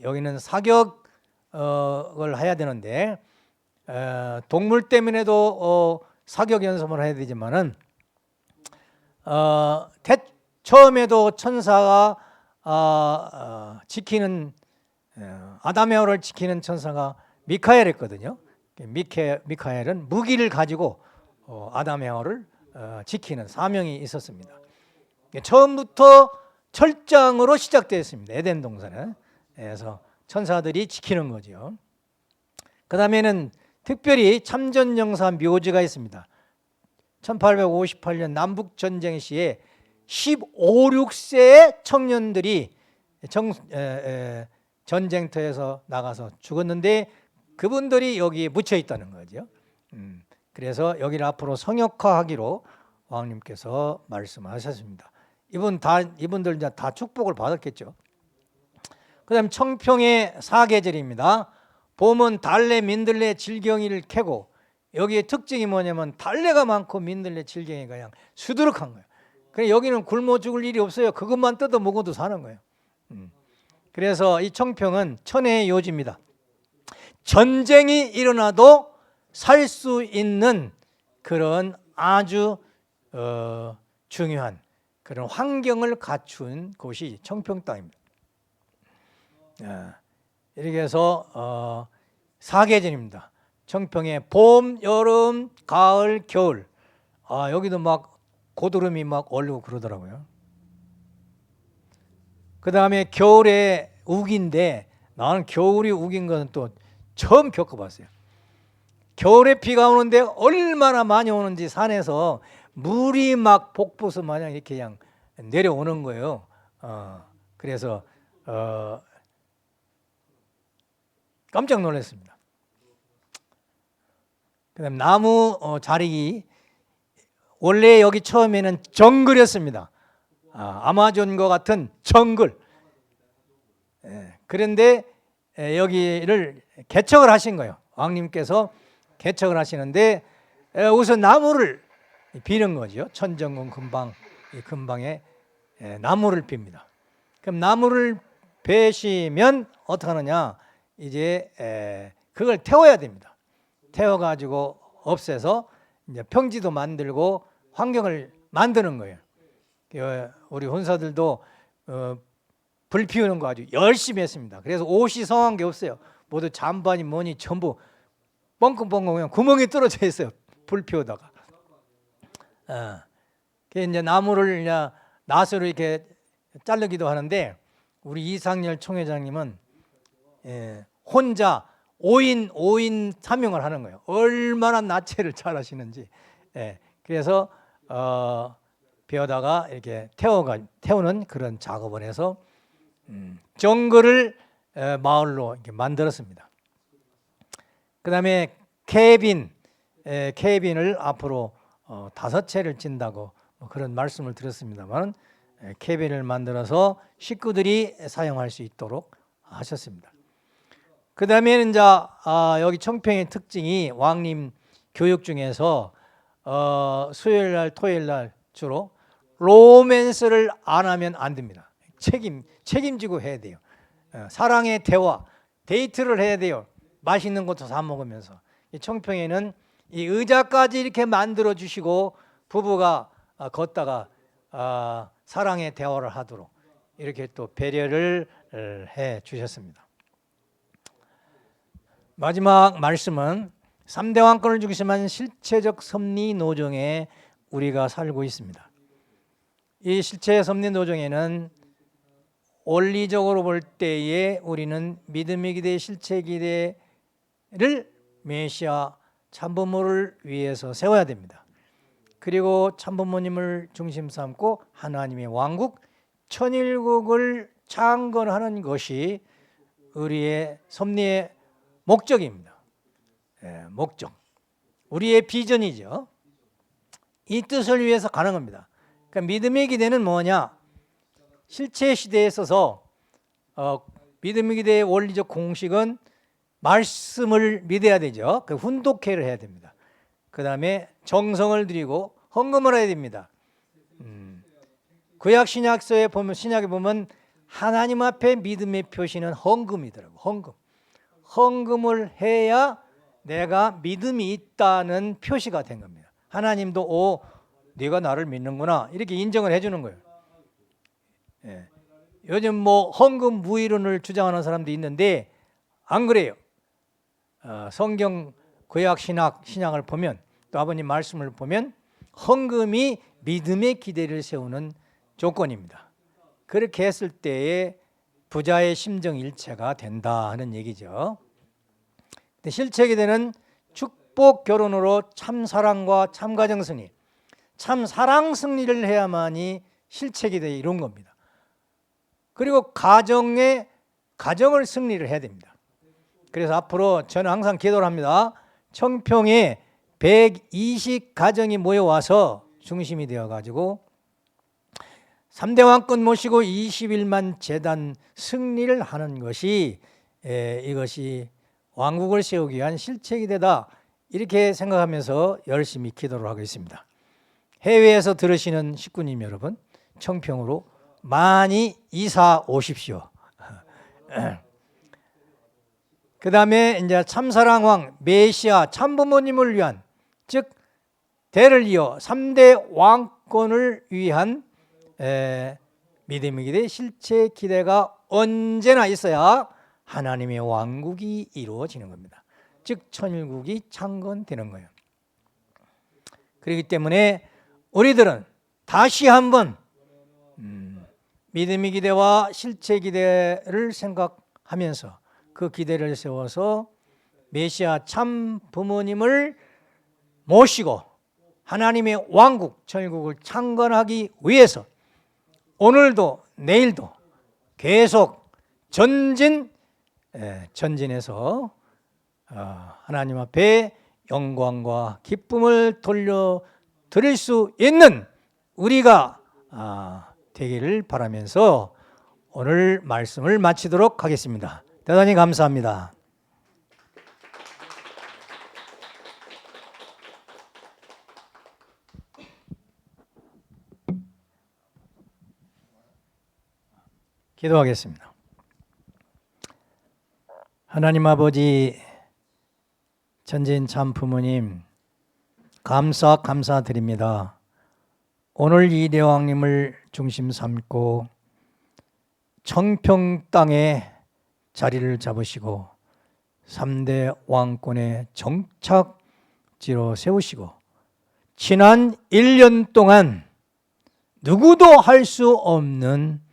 여기는 사격을 해야 되는데 동물 때문에도 사격 연습을 해야 되지만은 처음에도 천사가 지키는 아담의 허를 지키는 천사가 미카엘이었거든요. 미카엘은 무기를 가지고 아담의 허를 지키는 사명이 있었습니다. 처음부터 철장으로 시작되었습니다. 에덴 동산은. 그래서 천사들이 지키는 거죠. 그 다음에는 특별히 참전용사 묘지가 있습니다. 1858년 남북전쟁 시에 15, 16세의 청년들이 전쟁터에서 나가서 죽었는데 그분들이 여기에 묻혀 있다는 거죠. 그래서 여기를 앞으로 성역화하기로 왕님께서 말씀하셨습니다. 이분들 이제 다 축복을 받았겠죠. 그다음 청평의 사계절입니다. 봄은 달래, 민들레, 질경이를 캐고 여기에 특징이 뭐냐면 달래가 많고 민들레, 질경이가 그냥 수두룩한 거예요. 그래 여기는 굶어 죽을 일이 없어요. 그것만 뜯어 먹어도 사는 거예요. 그래서 이 청평은 천혜의 요지입니다. 전쟁이 일어나도 살 수 있는 그런 아주 중요한 그런 환경을 갖춘 곳이 청평 땅입니다. 이렇게 해서 사계절입니다. 청평에 봄, 여름, 가을, 겨울. 여기도 막 고드름이 막 얼리고 그러더라고요. 그 다음에 겨울에 우기인데 나는 겨울이 우긴 것은 또 처음 겪어봤어요. 겨울에 비가 오는데 얼마나 많이 오는지 산에서 물이 막 복부서 마냥 이렇게 그냥 내려오는 거예요. 그래서 깜짝 놀랐습니다. 그다음 나무 자리기 원래 여기 처음에는 정글이었습니다. 아마존과 같은 정글. 그런데 여기를 개척을 하신 거예요. 왕님께서 개척을 하시는데 우선 나무를 비는 거죠. 천정궁 근방에 나무를 빕니다. 그럼 나무를 베시면 어떻게 하느냐? 이제 그걸 태워야 됩니다. 태워가지고 없애서 이제 평지도 만들고 환경을 만드는 거예요. 우리 혼사들도 불 피우는 거 아주 열심히 했습니다. 그래서 옷이 성한 게 없어요. 모두 잠바니 뭐니 전부 뻥뻥뻥 그냥 구멍이 뚫어져 있어요. 불 피우다가. 이제 나무를 이제 낫으로 이렇게 자르기도 하는데 우리 이상열 총회장님은 혼자 5인 사명을 하는 거예요. 얼마나 나체를 잘 하시는지. 그래서 베어다가 이렇게 태우는 그런 작업을 해서 정글을 마을로 이렇게 만들었습니다. 그 다음에 캐빈을 앞으로 5채를 찐다고 그런 말씀을 드렸습니다만 캐빈을 만들어서 식구들이 사용할 수 있도록 하셨습니다. 그 다음에는 이제 여기 청평의 특징이 왕님 교육 중에서 수요일 날, 토요일 날 주로 로맨스를 안 하면 안 됩니다. 책임지고 해야 돼요. 사랑의 대화, 데이트를 해야 돼요. 맛있는 것도 사 먹으면서. 이 청평에는 이 의자까지 이렇게 만들어 주시고 부부가 걷다가 사랑의 대화를 하도록 이렇게 또 배려를 해 주셨습니다. 마지막 말씀은 3대 왕권을 중심한 실체적 섭리 노정에 우리가 살고 있습니다. 이 실체 섭리 노정에는 원리적으로 볼 때에 우리는 믿음의 기대, 실체 기대를 메시아 참부모를 위해서 세워야 됩니다. 그리고 참부모님을 중심 삼고 하나님의 왕국, 천일국을 창건하는 것이 우리의 섭리의 목적입니다. 목적. 우리의 비전이죠. 이 뜻을 위해서 가는 겁니다. 그러니까 믿음의 기대는 뭐냐? 실체 시대에 있어서 믿음의 기대의 원리적 공식은 말씀을 믿어야 되죠. 그 훈독회를 해야 됩니다. 그 다음에 정성을 들이고 헌금을 해야 됩니다. 구약 신약서에 보면 신약에 보면 하나님 앞에 믿음의 표시는 헌금이더라고. 헌금을 해야 내가 믿음이 있다는 표시가 된 겁니다. 하나님도 네가 나를 믿는구나 이렇게 인정을 해주는 거예요. 예. 요즘 뭐 헌금 무이론을 주장하는 사람도 있는데 안 그래요. 성경 구약 신약을 보면 또 아버님 말씀을 보면 헌금이 믿음의 기대를 세우는 조건입니다. 그렇게 했을 때에 부자의 심정 일체가 된다 하는 얘기죠. 근데 실체 기대는 축복 결혼으로 참 사랑과 참 가정 승리, 참 사랑 승리를 해야만이 실체 기대에 이룬 겁니다. 그리고 가정을 승리를 해야 됩니다. 그래서 앞으로 저는 항상 기도를 합니다. 청평에 120 가정이 모여와서 중심이 되어가지고 3대 왕권 모시고 21만 재단 승리를 하는 것이 이것이 왕국을 세우기 위한 실체 기대다 이렇게 생각하면서 열심히 기도를 하고 있습니다. 해외에서 들으시는 식구님 여러분, 청평으로 많이 이사 오십시오. 그 다음에 이제 참사랑왕 메시아 참부모님을 위한, 즉 대를 이어 3대 왕권을 위한 믿음의 기대, 실체 기대가 언제나 있어야 하나님의 왕국이 이루어지는 겁니다. 즉 천일국이 창건되는 거예요. 그렇기 때문에 우리들은 다시 한번 믿음의 기대와 실체 기대를 생각하면서 그 기대를 세워서 메시아 참 부모님을 모시고 하나님의 왕국, 천국을 창건하기 위해서 오늘도 내일도 계속 전진해서 하나님 앞에 영광과 기쁨을 돌려드릴 수 있는 우리가 되기를 바라면서 오늘 말씀을 마치도록 하겠습니다. 대단히 감사합니다. 기도하겠습니다. 하나님 아버지, 전진 참 부모님 감사드립니다. 오늘 이 대왕님을 중심 삼고 청평 땅에 자리를 잡으시고 3대 왕권의 정착지로 세우시고 지난 1년 동안 누구도 할 수 없는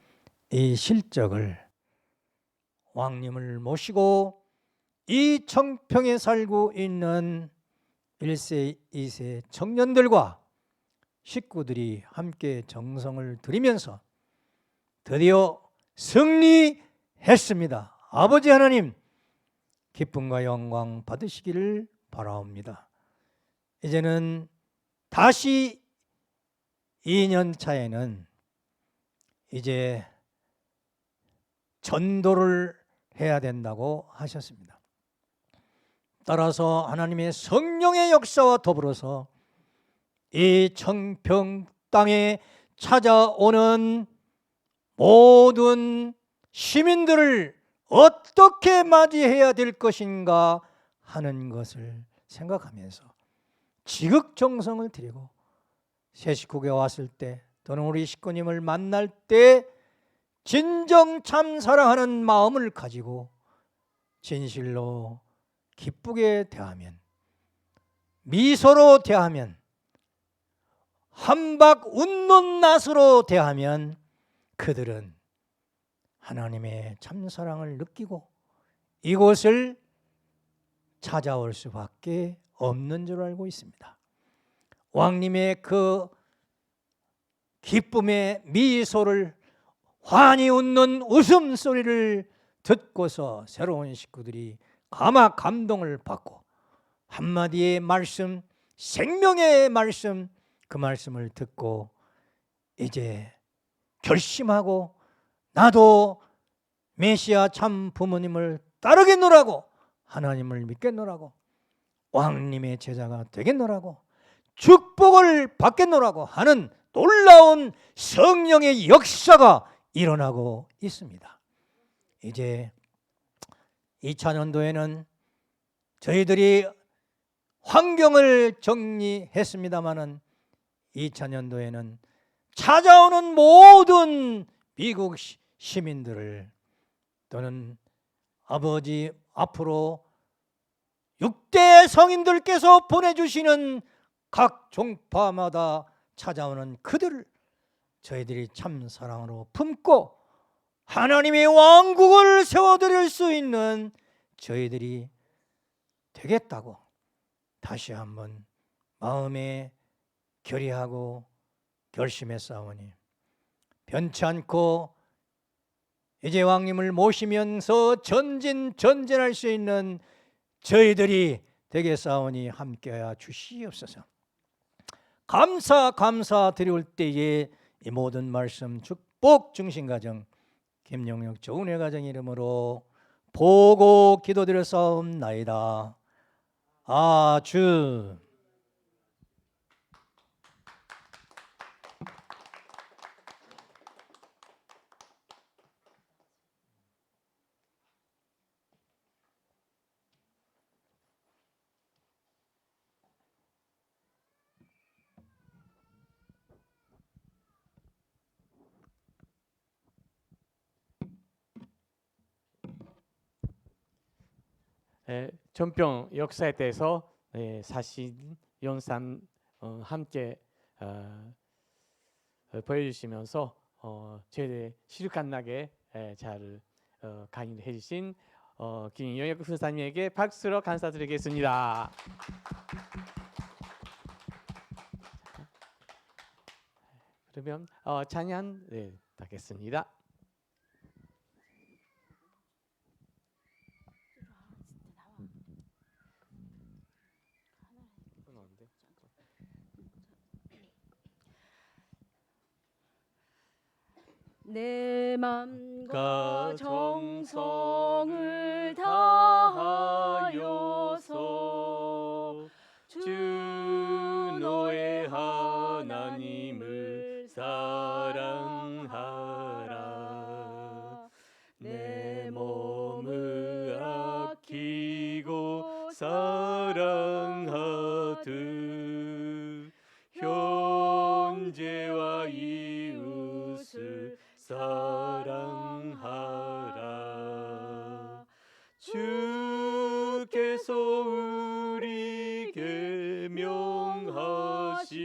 이 실적을 왕님을 모시고 이 청평에 살고 있는 1세, 2세 청년들과 식구들이 함께 정성을 들이면서 드디어 승리했습니다. 아버지 하나님, 기쁨과 영광 받으시기를 바라옵니다. 이제는 다시 2년 차에는 이제 전도를 해야 된다고 하셨습니다. 따라서 하나님의 성령의 역사와 더불어서 이 청평 땅에 찾아오는 모든 시민들을 어떻게 맞이해야 될 것인가 하는 것을 생각하면서 지극정성을 들이고 새 식구가 왔을 때 또는 우리 식구님을 만날 때 진정 참 사랑하는 마음을 가지고 진실로 기쁘게 대하면, 미소로 대하면, 한박 웃는 낯으로 대하면 그들은 하나님의 참사랑을 느끼고 이곳을 찾아올 수밖에 없는 줄 알고 있습니다. 왕님의 그 기쁨의 미소를, 환히 웃는 웃음소리를 듣고서 새로운 식구들이 아마 감동을 받고 한마디의 말씀, 생명의 말씀, 그 말씀을 듣고 이제 결심하고 나도 메시아 참 부모님을 따르겠노라고, 하나님을 믿겠노라고, 왕님의 제자가 되겠노라고, 축복을 받겠노라고 하는 놀라운 성령의 역사가 일어나고 있습니다. 이제 2000년도에는 저희들이 환경을 정리했습니다마는 2000년도에는 찾아오는 모든 미국 시민들을 또는 아버지 앞으로 6대 성인들께서 보내주시는 각 종파마다 찾아오는 그들을 저희들이 참 사랑으로 품고 하나님의 왕국을 세워드릴 수 있는 저희들이 되겠다고 다시 한번 마음에 결의하고 결심했사오니 변치 않고 이제 왕님을 모시면서 전진할 수 있는 저희들이 되겠사오니 함께하여 주시옵소서. 감사 드릴 때에 이 모든 말씀 축복 중심가정 김용혁 좋은의 가정 이름으로 보고 기도드렸사옵나이다. 아주. 전병 역사에 대해서 사실 영상 함께 보여주시면서 저희 실감나게 잘 강의를 해주신 김용혁 선생님에게 박수로 감사드리겠습니다. 그러면 찬양 하겠습니다. 내 맘과 정성을 다하여서 주 너의 하나님을 사랑하라. 내 몸을 아끼고 사랑하듯 형제와 이웃을 사랑하라. 주께서 우리에게 명하시니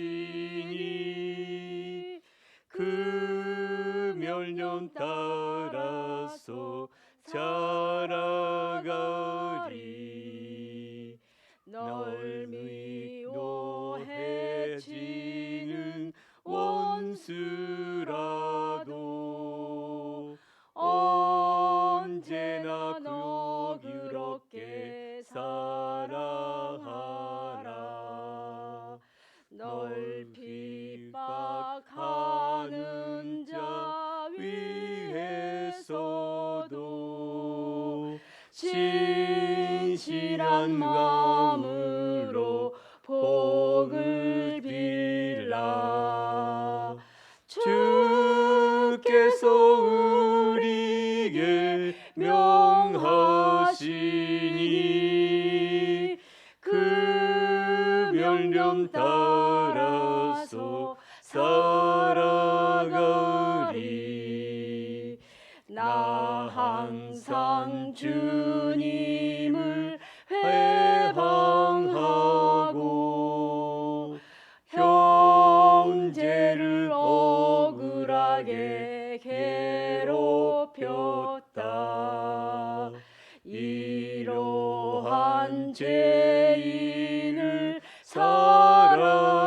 그 명령 따라서 자라가리. 널 미워해지는 원수라도 언제나 너그럽게 사랑하라. 널 핍박하는 자 위해서도 진실한 마음으로 복을 빌라. 주께서 우리에게 명하시니 그 명령 따라서 살아가리. 나 항상 주님을 회방하고 형제를 억울하게 괴롭혔다. 이러한 죄인을 사랑하사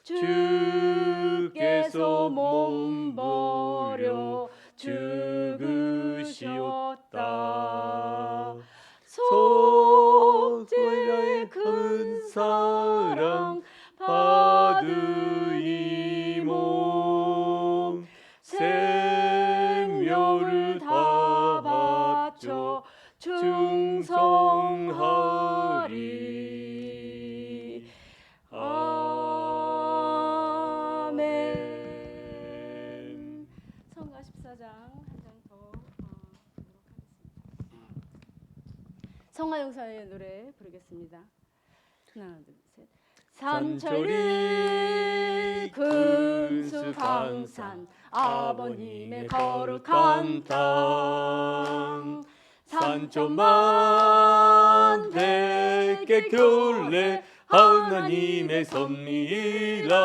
주께서 몸버려 죽으시었다. 속죄의 큰 사랑 감사장 한 장 더 부르도록 하겠습니다. 성화영사의 노래 부르겠습니다. 하나, 둘, 셋. 산천리 근수강산 아버님의 거룩한 땅 산초만 백개 켤레 하나님의 섭리라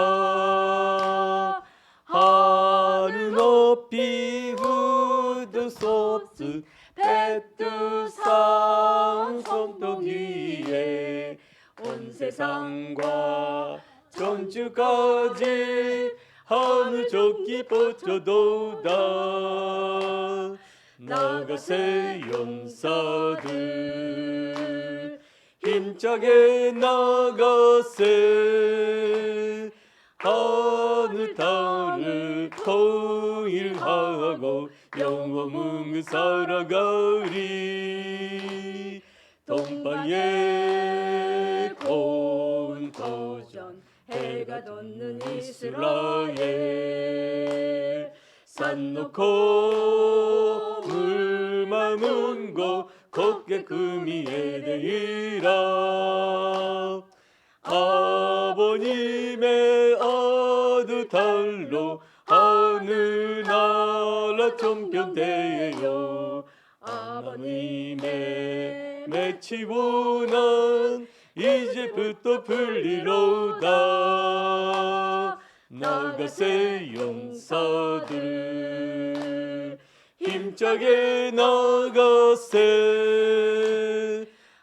하늘 높이 흩어섰으 백두산 손톱 위에 온 세상과 전주까지 하늘 좋기 뻗쳐도다 나가세 용사들 힘차게 나가세 하늘 땅을 통일하고 영원을 살아가리 동방의 고운 도전 해가 돋는 이스라엘 산 놓고 물 많은 곳 곱게 금이 되리라 아버님의 아들 달로 하늘나라 정편되어 아버님의 맺히고는 이제부터 풀리로다 나가세 용사들 힘차게 나가세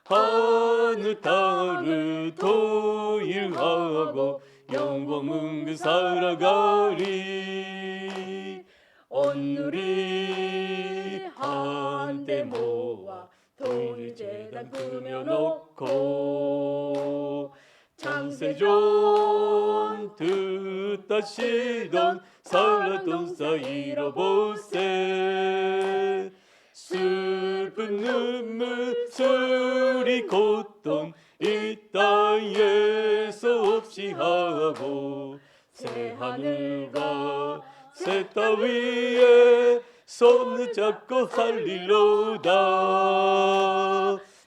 하늘 땅을 통일하고 영원을 살아가리 오늘이 한데 모아 통일재단 꾸며놓고 창세전 뜻하시던 살았던 사이로 보세 슬픈 눈물 수리 고통 이 땅에서 없이 하고 새 하늘과 새 땅 위에 손을 잡고 할리로다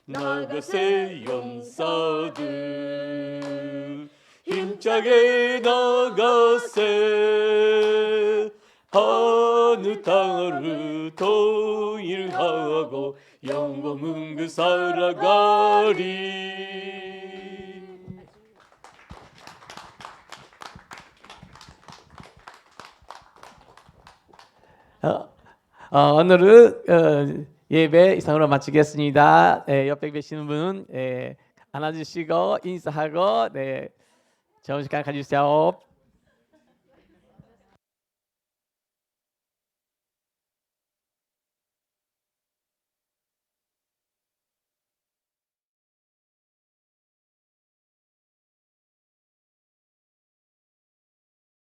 나가세 용사들 힘차게 나가세 하늘 땅을 통일하고 영원을 살아가리 오늘은 예배 이상으로 마치겠습니다. 옆에 계시는 분은 안아주시고 인사하고 좋은 시간 가지세요.